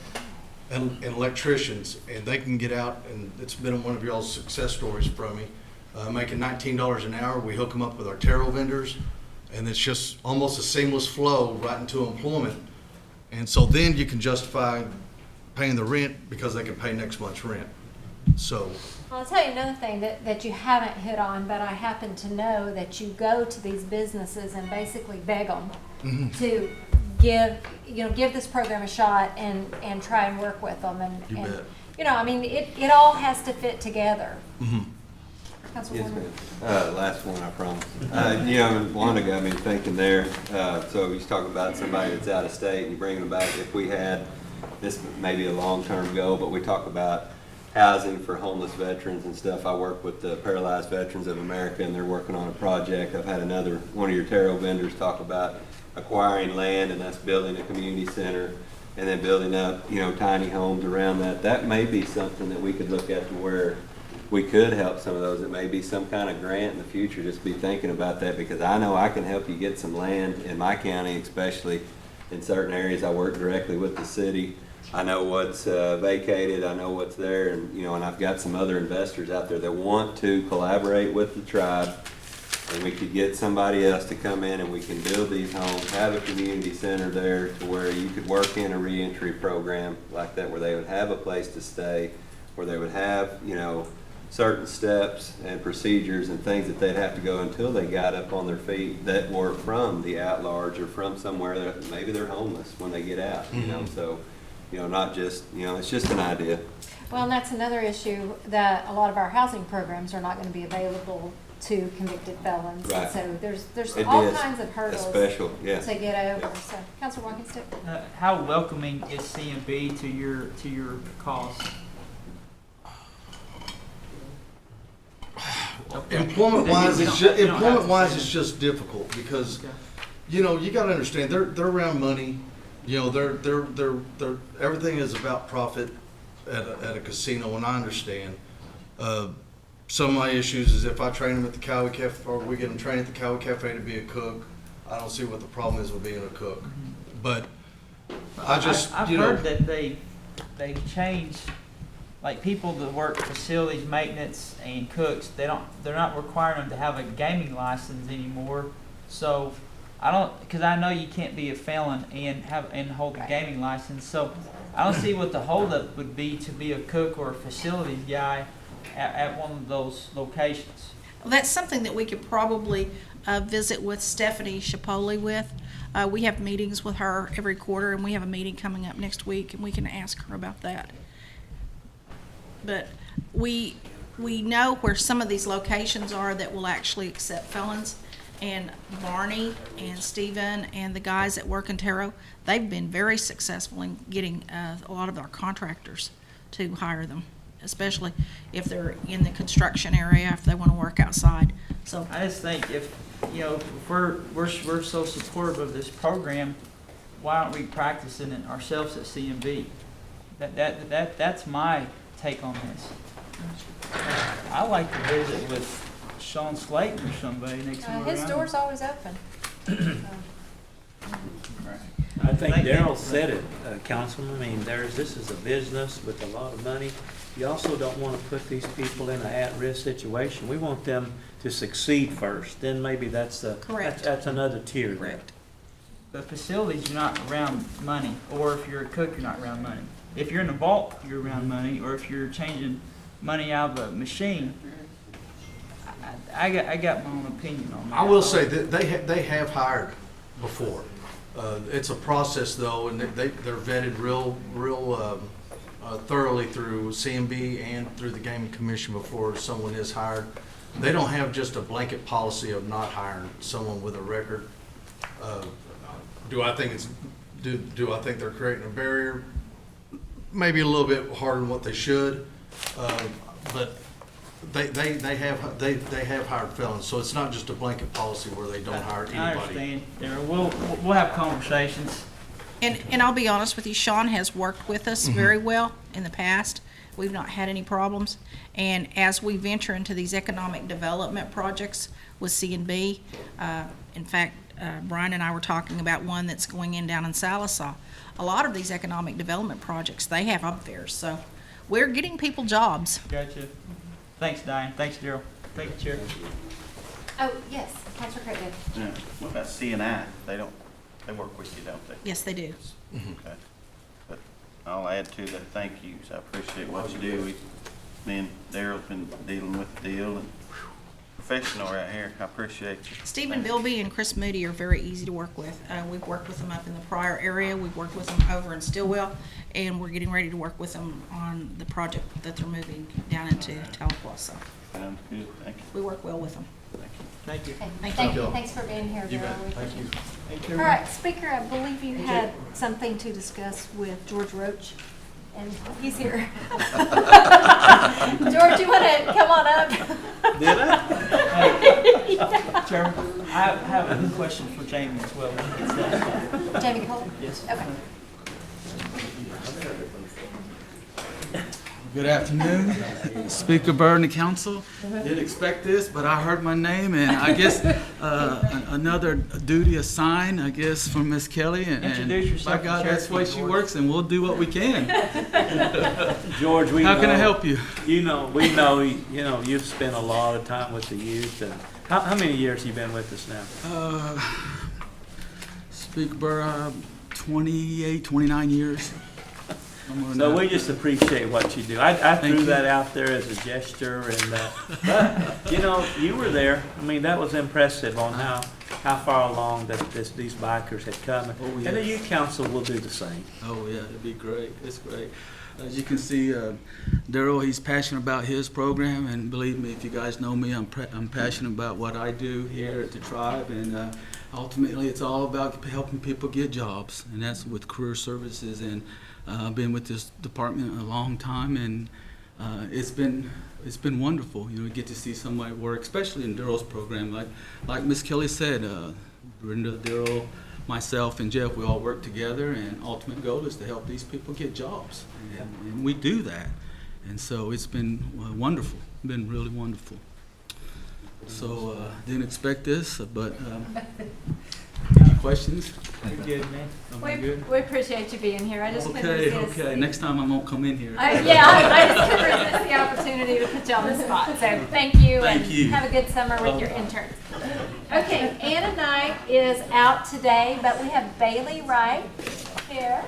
and electricians, and they can get out, and it's been one of y'all's success stories from me, making $19 an hour. We hook them up with our Taro vendors, and it's just almost a seamless flow right into employment. And so then you can justify paying the rent because they can pay next month's rent. So, Well, I'll tell you another thing that you haven't hit on, but I happen to know that you go to these businesses and basically beg them to give this program a shot and try and work with them. And, You bet. you know, I mean, it all has to fit together. Yes, Councilwoman. ma'am. Last one, I promise. You know, Wanda got me thinking there. So he's talking about somebody that's out of state and you bring them back. If we had this may be a long-term goal, but we talk about housing for homeless veterans and stuff. I work with the Paralyzed Veterans of America, and they're working on a project. I've had one of your tarot vendors talk about acquiring land and us building a community center and then building up, tiny homes around that. That may be something that we could look at to where we could help some of those. It may be some kind of grant in the future. Just be thinking about that, because I know I can help you get some land in my county, especially in certain areas. I work directly with the city. I know what's vacated. I know what's there, and I've got some other investors out there that want to collaborate with the tribe, and we could get somebody else to come in and we can build these homes, have a community center there to where you could work in a reentry program like that, where they would have a place to stay, where they would have, certain steps and procedures and things that they'd have to go until they got up on their feet that were from the at-large or from somewhere that maybe they're homeless when they get out, so, not just, it's just an idea. Well, and that's another issue, that a lot of our housing programs are not going to be available to convicted felons. Right. And so there's It all is kinds of hurdles special, yeah. to get over. So, Councilor Walkinston? How welcoming is CMB to your cause? Employment-wise, We it's don't- just, we don't have to employment-wise, say it's just difficult because, Okay. you gotta understand, they're around money. They're everything is about profit at a casino, and I understand. Some of my issues is if I train them at the Cowie Cafe, or we get them trained at the Cowie Cafe to be a cook, I don't see what the problem is with being a cook. But I've heard that they changed, like people that work facilities, maintenance, and cooks. They're not requiring them to have a gaming license anymore. So because I know you can't be a felon and hold a gaming license. So I don't see what the holdup would be to be a cook or a facilities guy at one of those locations. Well, that's something that we could probably visit with Stephanie Chapoli with. We have meetings with her every quarter, and we have a meeting coming up next week, and we can ask her about that. But we know where some of these locations are that will actually accept felons. And Barney and Stephen and the guys that work in Tarot, they've been very successful in getting a lot of our contractors to hire them, especially if they're in the construction area, if they want to work outside. So I just think if we're so supportive of this program, why aren't we practicing it ourselves at CMB? That's my take on this. I like to visit with Sean Slayton or somebody next time. His door's always open. I think Daryl said it, Councilman. I mean, this is a business with a lot of money. You also don't want to put these people in an at-risk situation. We want them to succeed first. Then maybe that's another tier. correct. The facilities, you're not around money, or if you're a cook, you're not around money. If you're in a vault, you're around money, or if you're changing money out of a machine. I got my own opinion on that. I will say that they have hired before. It's a process though, and they're vetted real thoroughly through CMB and through the Gaming Commission before someone is hired. They don't have just a blanket policy of not hiring someone with a record. Do I think they're creating a barrier? Maybe a little bit harder than what they should, but they have hired felons, so it's not just a blanket policy where they don't hire anybody. I understand. Darryl, we'll have conversations. And I'll be honest with you, Sean has worked with us very well in the past. We've not had any problems. And as we venture into these economic development projects with C&B, in fact, Brian and I were talking about one that's going in down in Salisaw. A lot of these economic development projects, they have up there. So we're getting people jobs. Gotcha. Thanks, Diane. Thanks, Darryl. Thank you, Chair. Oh, yes, Councilor Craig. Yeah. What about CNI? They work with you, don't they? Yes, they do. Okay. But I'll add to the thank yous. I appreciate what you do. Me and Daryl's been dealing with the deal, and professional right here. I appreciate you. Stephen Bilby and Chris Moody are very easy to work with. We've worked with them up in the prior area. We've worked with them over in Stillwell, and we're getting ready to work with them on the project that they're moving down into Tahlequah. So Sounds good. Thank you. we work well with them. Thank you. Okay, Thank thank you. you. Thanks for being here, You Daryl. bet. We Thank you. appreciate it. All right, Speaker, I believe you had something to discuss with George Roach, and he's here. George, you want to come on up? Did I? Chairman, I have a question for Jamie as well. when he gets done. Jamie Cole? Yes. Okay. Good afternoon, Speaker Byrd and the council. Didn't expect this, but I heard my name, and I guess another duty assigned, I guess, from Miss Kelly. And Introduce yourself by God, to that's the way Cherokee, she George. works, and we'll do what we can. George, we How can I know- help you? We know, you've spent a lot of time with the youth. And how many years have you been with us now? Speaker Byrd, 28, 29 years. Somewhere in So that. we just appreciate what you do. I Thank threw you. that out there as a gesture, and but you were there. I mean, that was impressive on how far along that these bikers had come, Oh, and the yes. youth council will do the same. Oh, yeah, it'd be great. It's great. As you can see, Daryl, he's passionate about his program, and believe me, if you guys know me, I'm passionate about what I do here at the tribe, and ultimately, it's all about helping people get jobs, and that's with career services. And I've been with this department a long time, and it's been wonderful. You get to see somebody work, especially in Daryl's program. Like Miss Kelly said, Brenda, Daryl, myself, and Jeff, we all work together, and ultimate goal is to help these people get jobs, and we do that. And so it's been wonderful, been really wonderful. So didn't expect this, but any questions? You're good, man. Am I good? We appreciate you being here. I just couldn't resist. Okay. Next time I won't come in here. I just couldn't resist the opportunity to put you on the spot. So thank you, Thank and you. have a good summer with your interns. Okay, Anna Knight is out today, but we have Bailey Wright here.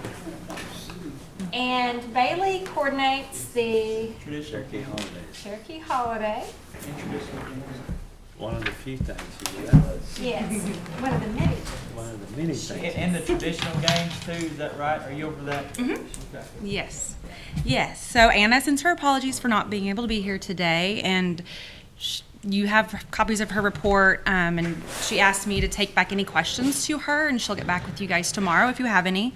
And Bailey coordinates the Cherokee holidays. Cherokee holiday. One of the few things you do. Yes, one of the many. One of the many things. And the traditional games too, is that right? Are you over that? Okay. Yes. Yes. So Anna sends her apologies for not being able to be here today, and you have copies of her report, and she asked me to take back any questions to her, and she'll get back with you guys tomorrow if you have any.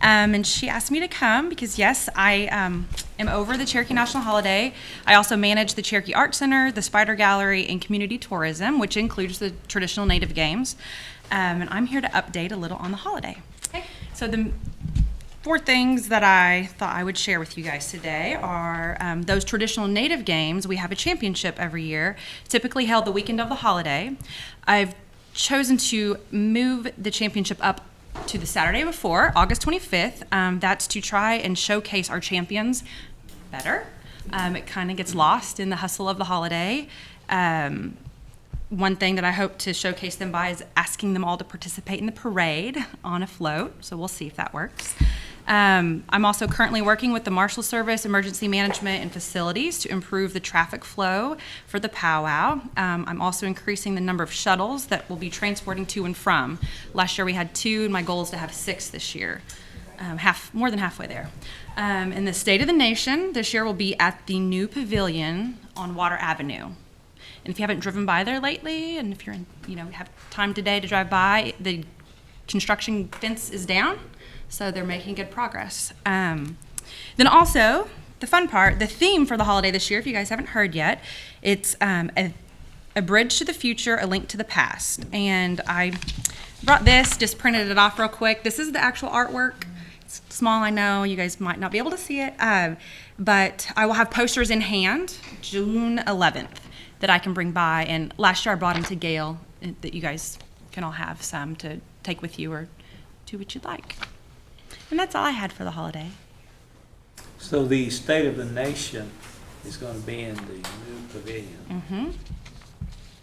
And she asked me to come because, yes, I am over the Cherokee National Holiday. I also manage the Cherokee Art Center, the Spider Gallery, and community tourism, which includes the traditional Native games. And I'm here to update a little on the holiday. Okay. So the 4 things that I thought I would share with you guys today are those traditional Native games. We have a championship every year, typically held the weekend of the holiday. I've chosen to move the championship up to the Saturday before, August 25th. That's to try and showcase our champions better. It kind of gets lost in the hustle of the holiday. One thing that I hope to showcase them by is asking them all to participate in the parade on a float, so we'll see if that works. I'm also currently working with the Marshal Service, Emergency Management, and Facilities to improve the traffic flow for the powwow. I'm also increasing the number of shuttles that will be transporting to and from. Last year we had 2, and my goal is to have 6 this year. More than halfway there. And the State of the Nation this year will be at the new pavilion on Water Avenue. And if you haven't driven by there lately, and if you're have time today to drive by, the construction fence is down, so they're making good progress. Then also, the fun part, the theme for the holiday this year, if you guys haven't heard yet, it's a bridge to the future, a link to the past. And I brought this, just printed it off real quick. This is the actual artwork. It's small, I know, you guys might not be able to see it, but I will have posters in hand June 11th. That I can bring by, and last year I brought them to Gail, that you guys can all have some to take with you or do what you'd like. And that's all I had for the holiday. So the State of the Nation is going to be in the new pavilion. Mm-hmm.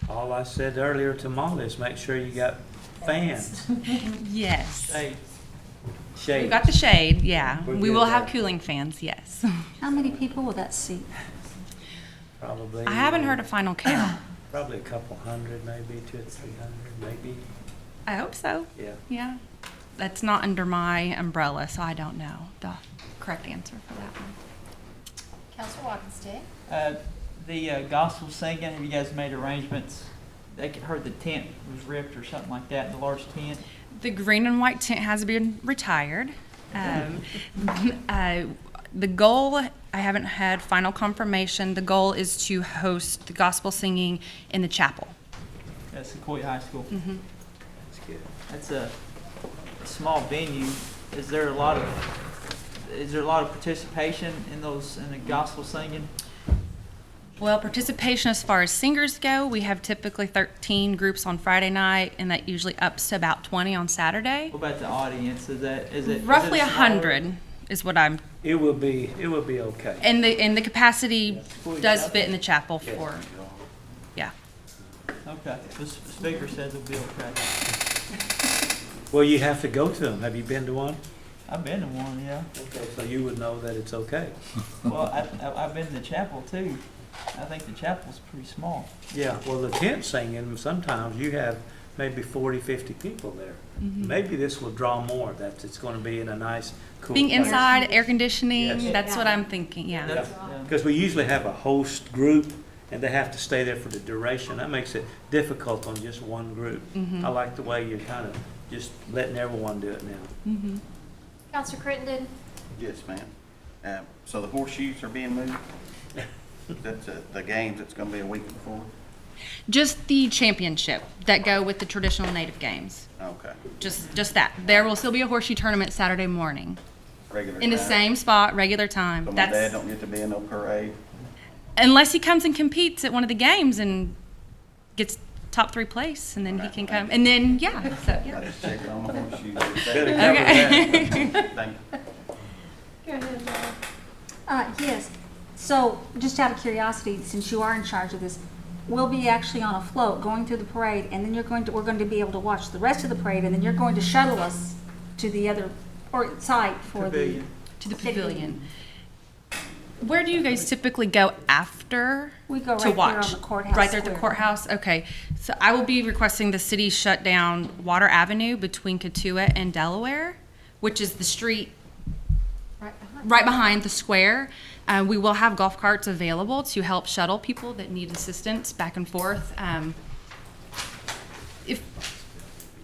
All I said earlier to Molly is make sure you got fans. Yes. Shade. We've got the shade, yeah. We're We good will there. have cooling fans, yes. How many people will that seat? Probably. I haven't heard a final count. Probably a couple hundred, maybe 200 or 300, maybe. I hope so. Yeah. Yeah. That's not under my umbrella, so I don't know the correct answer for that one. Councilor Walkenstein. The gospel singing, have you guys made arrangements they heard the tent was ripped or something like that, the large tent. The green and white tent has been retired. The goal, I haven't had final confirmation, the goal is to host the gospel singing in the chapel. At Sequoia High School. Mhm. That's good. That's a small venue. Is there a lot of participation in the gospel singing? Well, participation as far as singers go, we have typically 13 groups on Friday night, and that usually ups to about 20 on Saturday. What about the audience? Is it Roughly smaller? 100 is what I'm, It will be okay. and the capacity does fit in the chapel for, yeah. Okay. The speaker says it'll be okay. Well, you have to go to them. Have you been to one? I've been to one, yeah. Okay, so you would know that it's okay. Well, I've been to the chapel too. I think the chapel's pretty small. Yeah, well, the tent singing, sometimes you have maybe 40, 50 people there. Mhm. Maybe this will draw more, that it's going to be in a nice, cool Being place. inside, air conditioning, Yes. that's what I'm thinking, yeah. Because we usually have a host group, and they have to stay there for the duration. That makes it difficult on just one group. Mhm. I like the way you're kind of just letting everyone do it now. Mhm. Counselor Crittenden? Yes, ma'am. So the horseshoes are being moved? That's the games, it's gonna be a week before? Just the championship that go with the traditional native games. Okay. Just that. There will still be a horseshoe tournament Saturday morning. Regular In the time? same spot, regular time. So my That's dad don't get to be in no parade? unless he comes and competes at one of the games and gets top 3 place, and then he can come. And then yeah. So I yeah. just checked on the horseshoes. Okay. Thank you. Go ahead, Yes. So, just out of curiosity, since you are in charge of this, we'll be actually on a float going through the parade, and then we're going to be able to watch the rest of the parade, and then you're going to shuttle us to the other site for Pavilion. To the pavilion. Where do you guys typically go after We go to right there watch? on the courthouse Right there at the square. courthouse? Okay. So I will be requesting the city shut down Water Avenue between Cotuit and Delaware, which is the street right behind the square. We will have golf carts available to help shuttle people that need assistance back and forth. If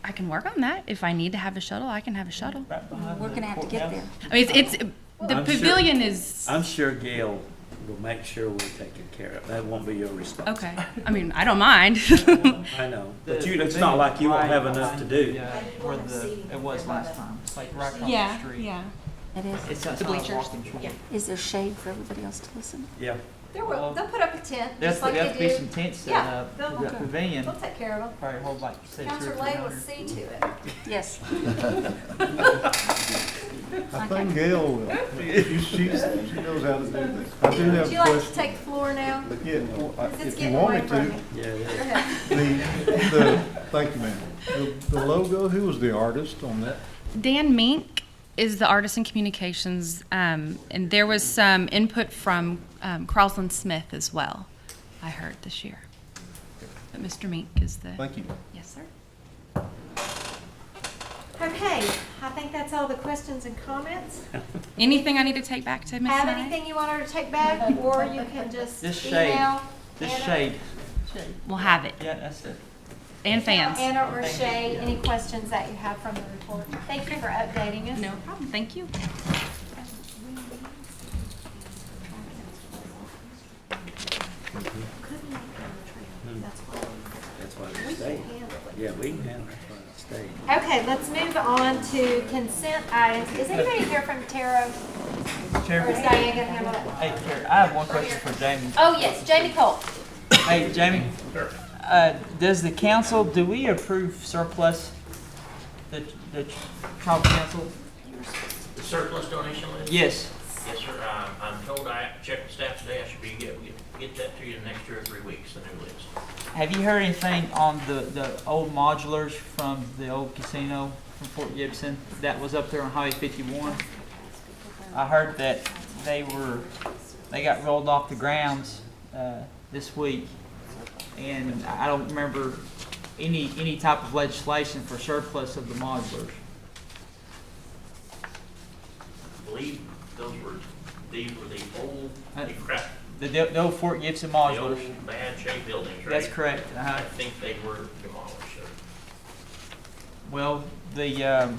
I can work on that, if I need to have a shuttle, I can have a shuttle. Right behind We're the gonna have to get courthouse. there. I mean, it's the I'm sure- pavilion is I'm sure Gail will make sure we're taken care of. That won't be your responsibility. okay. I mean, I don't mind. I know, The but it's not like you won't have right enough to behind do. the, where it was last time. It's like right across Yeah, the street. yeah. It is. It's The not a bleachers. walking track. Yeah. Is there shade for everybody else to listen? Yeah. They'll put up a tent, There's just like there they have to be do. some tents set Yeah, up. they'll- The pavilion They'll take care of them. probably hold like say 200 or Counselor Lay will 300. see to it. Yes. I think Gail will. She knows how to do this. I do have Would you a like to question. take the floor now? Yeah, well, Because it's if you getting want away me from to. me. Yeah, Go yeah. ahead. Thank you, ma'am. The logo, who was the artist on that? Dan Mink is the artist in communications, and there was some input from Crosland Smith as well, I heard this year. But Mr. Mink is the. Thank you. Yes, sir. Okay, I think that's all the questions and comments. Anything I need to take back to Ms. Have Knight? anything you want her to take back, or you can just This shade. email This Anna- shade. We'll have it. Yeah, that's it. And fans. Anna or Shay, any questions that you have from the report. Thank you for updating us. No problem. Thank you. That's why they stay. Yeah, we can handle it. That's why they stay. Okay, let's move on to consent items. Is anybody here from Taro? Or is Chairman. Diane gonna handle that? Hey, Carrie, I have one question for Jamie. Oh, yes, Jamie Cole. Hey, Jamie, does the council, do we approve surplus, the tribal council? The surplus donation list? Yes. Yes, sir. I'm told I checked the staff today. I should be get that to you in the next 2 or 3 weeks, the new list. Have you heard anything on the old modulars from the old casino from Fort Gibson that was up there on Highway 51? I heard that they got rolled off the grounds this week, and I don't remember any type of legislation for surplus of the modulars. I believe these were the old, The old Fort Gibson Mall is The what old bad shaped buildings, right? That's correct. I think they were demolished, so. Well, the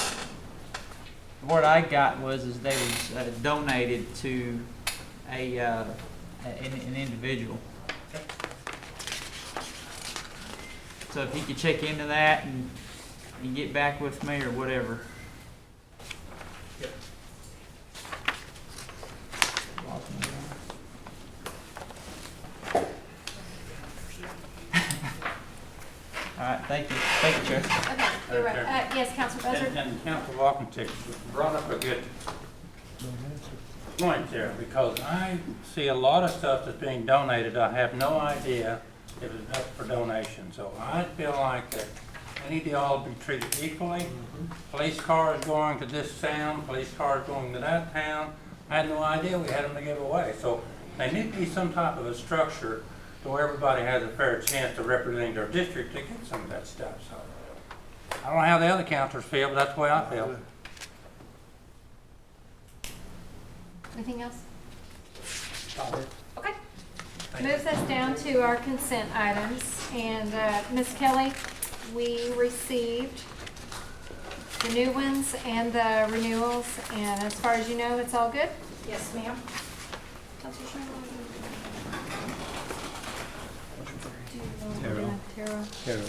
word I got was they was donated to an individual. So if you could check into that and get back with me or whatever. All right, thank you. Thank you, Chair. Okay, you're right. Yes, Councilor Buzzard? And Council Washington brought up a good point there, because I see a lot of stuff that's being donated. I have no idea if it's up for donation. So I feel like that any of y'all be treated equally. Police cars going to this town, police cars going to that town. I had no idea we had them to give away. So there need to be some type of a structure to where everybody has a fair chance to represent their district to get some of that stuff. So I don't know how the other councilors feel, but that's the way I feel. Anything else? Okay. Moves us down to our consent items. And Ms. Kelly, we received the new ones and the renewals. And as far as you know, it's all good? Yes, ma'am. Councilor Terrell. Tara.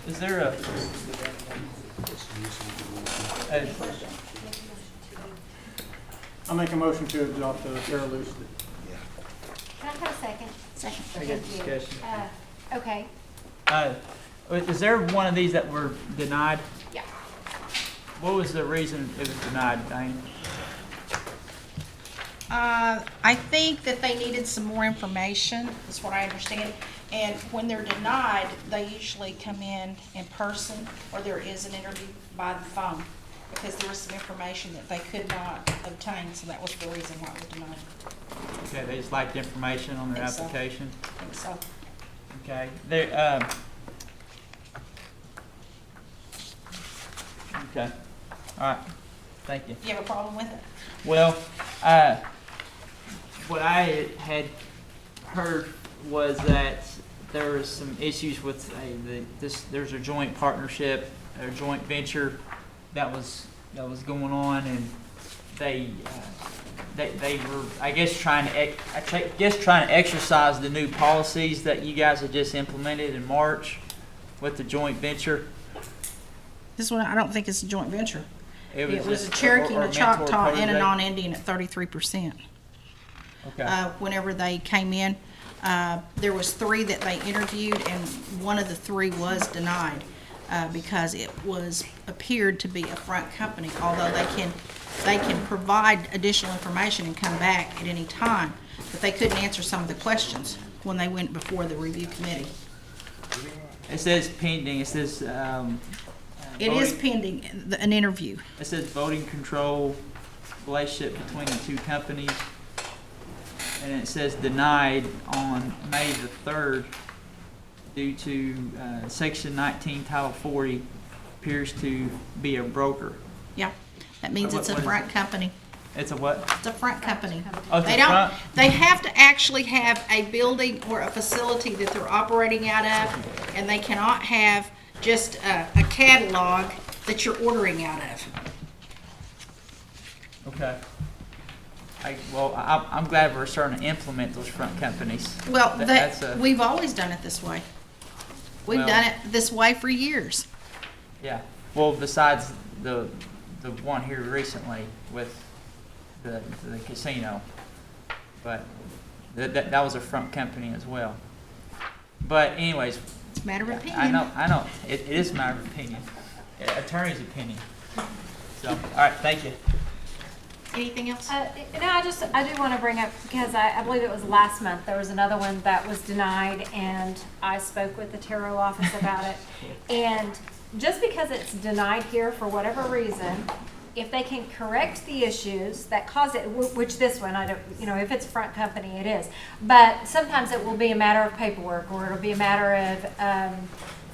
Is there a I make a motion to adopt the Terra Luce. Can I have a second? Second. I got Thank you. discussion. Okay. Is there one of these that were denied? Yeah. What was the reason it was denied, Diane? I think that they needed some more information, is what I understand. And when they're denied, they usually come in person, or there is an interview by the phone, because there was some information that they could not obtain, so that was the reason why it was denied. Okay, they just liked information on their Think so. application. I think so. Okay, there, okay, all right, thank you. Do you have a problem with it? Well, what I had heard was that there was some issues with there's a joint partnership, a joint venture that was going on, and they were, I guess, trying to exercise the new policies that you guys had just implemented in March with the joint venture. This one, I don't think it's a joint venture. It was a just Cherokee and a mentor Choctaw and a protege. non-Indian at 33%. Okay. Whenever they came in, there was 3 that they interviewed, and one of the 3 was denied because it appeared to be a front company, although they can provide additional information and come back at any time, but they couldn't answer some of the questions when they went before the review committee. It says pending. It says It is pending an interview. It says voting control relationship between the two companies. And it says denied on May the 3rd due to Section 19, Title 40 appears to be a broker. Yeah, that means it's a What is front it? company. It's a what? It's a front company. Oh, it's They a don't, front? they have to actually have a building or a facility that they're operating out of, and they cannot have just a catalog that you're ordering out of. Okay. I'm glad we're starting to implement those front companies. Well, That's a- we've always done it this way. We've Well- done it this way for years. Yeah. Well, besides the one here recently with the casino, but that was a front company as well. But anyways, It's a matter of opinion. I know. It is a matter of opinion. Yeah, attorney's opinion. So, all right, thank you. Anything else? I do want to bring up, because I believe it was last month, there was another one that was denied, and I spoke with the Tarot office about it. And just because it's denied here for whatever reason, if they can correct the issues that cause it, which this one, I don't, if it's a front company, it is. But sometimes it will be a matter of paperwork, or it'll be a matter of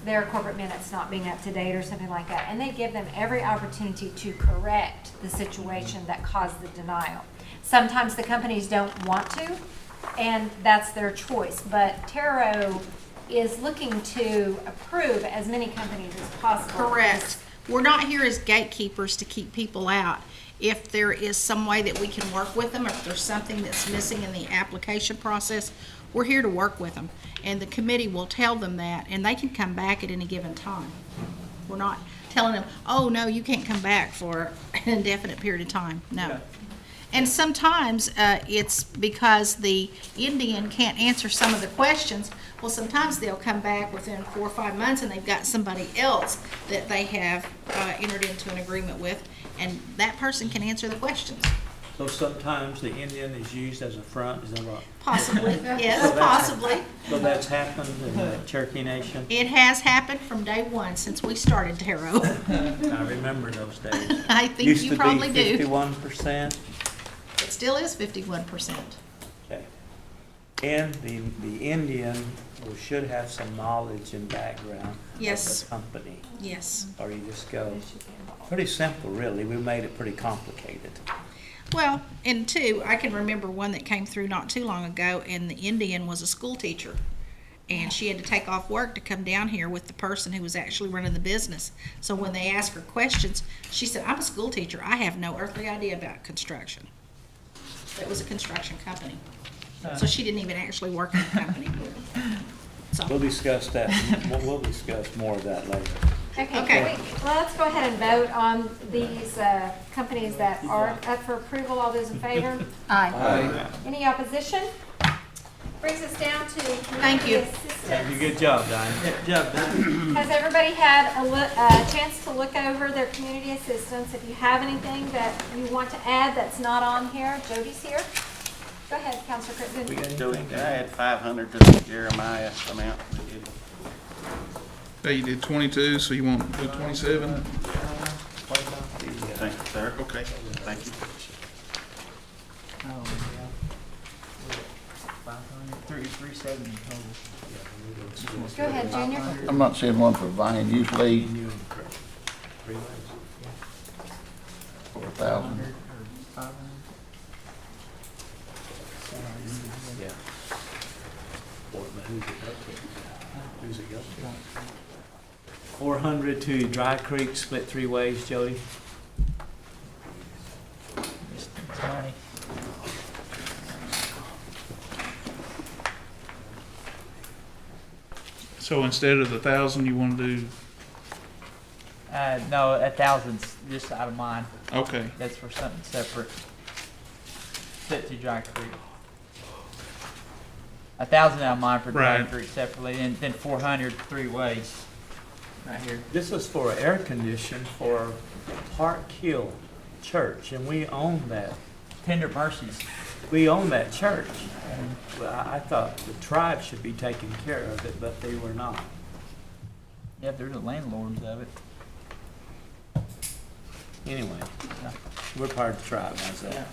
their corporate minutes not being up to date or something like that. And they give them every opportunity to correct the situation that caused the denial. Sometimes the companies don't want to, and that's their choice. But Taro is looking to approve as many companies as possible. Correct. We're not here as gatekeepers to keep people out. If there is some way that we can work with them, or if there's something that's missing in the application process, we're here to work with them. And the committee will tell them that, and they can come back at any given time. We're not telling them, oh, no, you can't come back for an indefinite period of time. No. And sometimes it's because the Indian can't answer some of the questions. Well, sometimes they'll come back within 4 or 5 months and they've got somebody else that they have entered into an agreement with, and that person can answer the questions. So sometimes the Indian is used as a front, is that right? Possibly, yes, So that's- possibly. So that's happened in the Cherokee Nation? It has happened from day one since we started Taro. I remember those days. I think you probably do. Used to be 51%. It still is 51%. Okay. And the Indian should have some knowledge and background Yes. of the company. Yes. Or you just go, pretty simple, really. We made it pretty complicated. Well, and two, I can remember one that came through not too long ago, and the Indian was a school teacher. And she had to take off work to come down here with the person who was actually running the business. So when they asked her questions, she said, I'm a school teacher. I have no earthly idea about construction. It was a construction company. So she didn't even actually work in the company. So, We'll discuss that. We'll discuss more of that later. Okay, well, let's go ahead and vote on these companies that are up for approval. All those in favor? Aye. Any opposition? Brings us down to Thank you. community assistance. Thank you. Good job, Diane. Good job, Doug. Has everybody had a chance to look over their community assistance? If you have anything that you want to add that's not on here, Jody's here. Go ahead, Counselor We Crittenden. got anything? I had 500 to Jeremiah amount. Hey, you did 22, so you want to do 27? Thank you, sir. Okay. Thank you. Oh, yeah. 500, 370 total. Go ahead, Junior. I'm not seeing one for Vine, usually 4,000. 500. Yeah. Who's it up to? Who's it up to? 400 to Dry Creek, split 3 ways, Jody. It's money. So instead of the 1,000, you want to do, No, 1,000's just out of mine. okay. That's for something separate. Set to Dry Creek. 1,000 out of mine for Dry Right. Creek separately, and then 400 3 ways. Right here. This is for air condition for Park Hill Church, and we own that. Tender Mercies. We own that church. Well, I thought the tribe should be taking care of it, but they were not. Yeah, they're the landlords of it. Anyway, we're part of the tribe, how's that?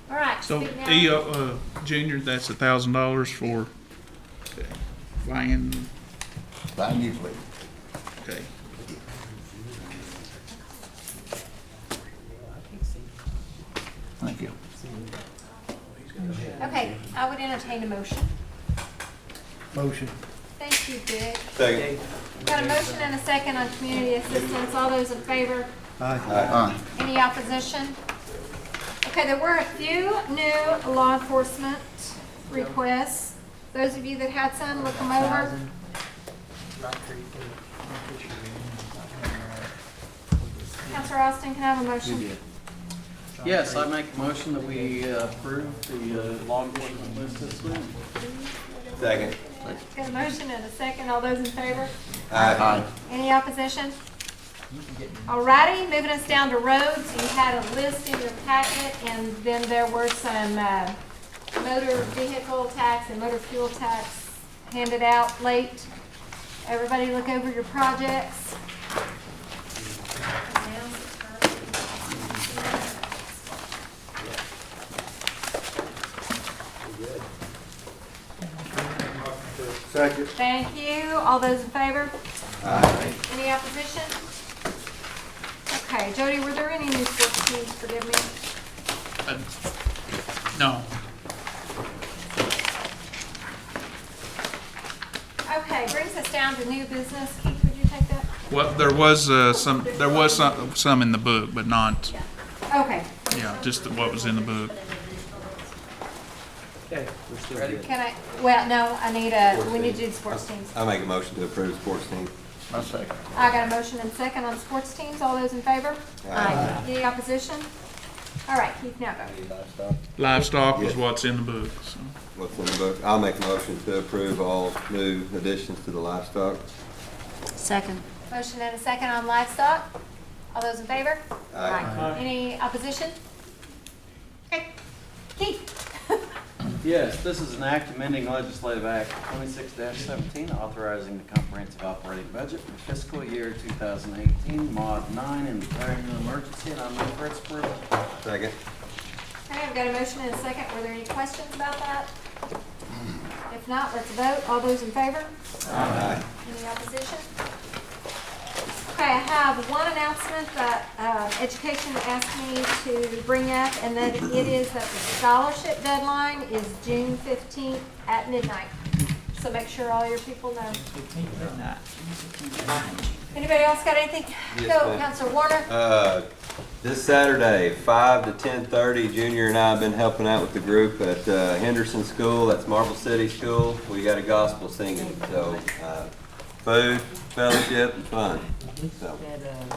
All right. So, speak now. Junior, that's $1,000 for Vine, Vine usually. okay. Thank you. Okay, I would entertain a motion. Motion. Thank you, Dick. Second. Got a motion and a second on community assistance. All those in favor? Aye. Any opposition? Okay, there were a few new law enforcement requests. Those of you that had some, look them over. Dry Creek. Counselor Austin, can I have a motion? Yes, I make a motion that we approve the law enforcement assistance. Second. Got a motion and a second. All those in favor? Aye. Any opposition? Alrighty, moving us down to roads. You had a list in your packet, and then there were some motor vehicle tax and motor fuel tax handed out late. Everybody look over your projects. Second. Thank you. All those in favor? Aye. Any opposition? Okay, Jody, were there any new sports teams? Forgive me. No. Okay, brings us down to new business. Keith, would you take that? Well, there was some in the book, but not, Okay. yeah, just what was in the book. Okay, we're still good. Can I, we need to do the sports teams. I'll make a motion to approve sports team. My second. I got a motion and second on sports teams. All those in favor? Aye. Any opposition? All right, Keith, now go. Livestock was Yes. what's in the book, so. What's in the book? I'll make a motion to approve all new additions to the livestock. Second. Motion and a second on livestock. All those in favor? Aye. Any opposition? Okay. Keith? Yes, this is an act amending legislative act 26-17, authorizing the comprehensive operating budget for fiscal year 2018, mod 9, and declaring an emergency, and I move for its approval. Second. Okay, I've got a motion and a second. Were there any questions about that? If not, let's vote. All those in favor? Aye. Any opposition? Okay, I have one announcement that Education asked me to bring up, and that it is that the scholarship deadline is June 15th at midnight. So make sure all your people know. Anybody else got anything? Yes, Go, ma'am. Counselor Warner. This Saturday, 5 to 10:30, Junior and I have been helping out with the group at Henderson School. That's Marble City School. We got a gospel singing, so food, fellowship, and fun. So,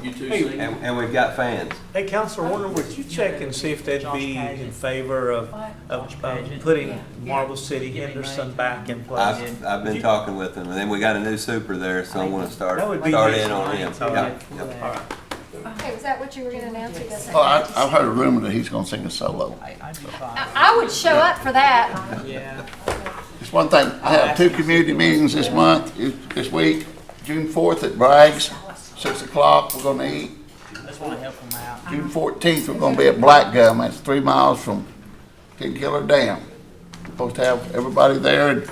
You too, and we've got fans. Hey, Counselor Warner, would you check and see if they'd be in favor of putting Marble City Henderson back in place? I've been talking with them, and then we got a new super there, so I want to start That would be in on him. Oh, Yep, yeah. yep. All right. Okay, was that what you were going to announce? Or does that- Oh, I've heard a rumor that he's gonna sing a solo. I would show up for that. Yeah. Just one thing, I have two community meetings this month, this week, June 4th at Bragg's, 6 o'clock, we're gonna eat. Just want to help them out. June 14th, we're gonna be at Black Gum, that's 3 miles from Kid Killer Dam. We're supposed to have everybody there and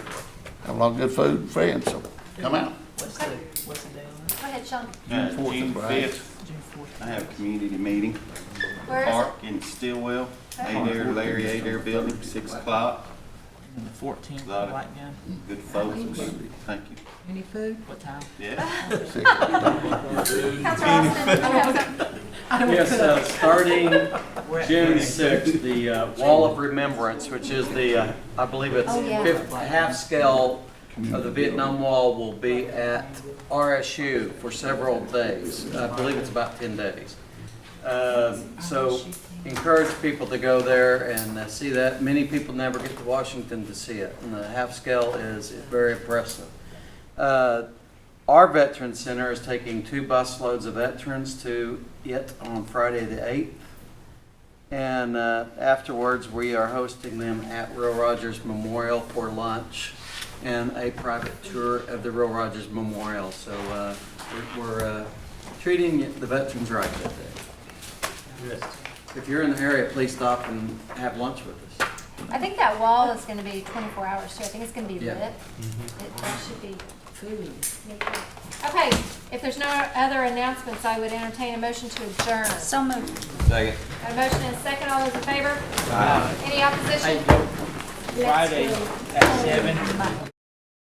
have a lot of good food and friends, so come out. What's the day on that? Go ahead, Sean. June 4th at Bragg's. I have a community meeting, Where is park in Stillwell, Larry Adair Building, 6 o'clock. And the 14th, Lot of- Black Gun. Good folks, thank you. Any food? What time? Yeah. Counselor Austin, you have something? Yes, starting June 6th, the Wall of Remembrance, which is the, I believe it's half scale of the Vietnam Wall, will be at RSU for several days. I believe it's about 10 days. So encourage people to go there and see that. Many people never get to Washington to see it, and the half scale is very impressive. Our Veterans Center is taking 2 busloads of veterans to it on Friday the 8th. And afterwards, we are hosting them at Will Rogers Memorial for lunch and a private tour of the Will Rogers Memorial. So we're treating the veterans right that day. If you're in the area, please stop and have lunch with us. I think that wall is going to be 24 hours too. I think it's going to be Yeah. lit. It should be food. Okay, if there's no other announcements, I would entertain a motion to adjourn. So moved. Second. Got a motion and a second. All those in favor? Aye. Any opposition? Friday at 7.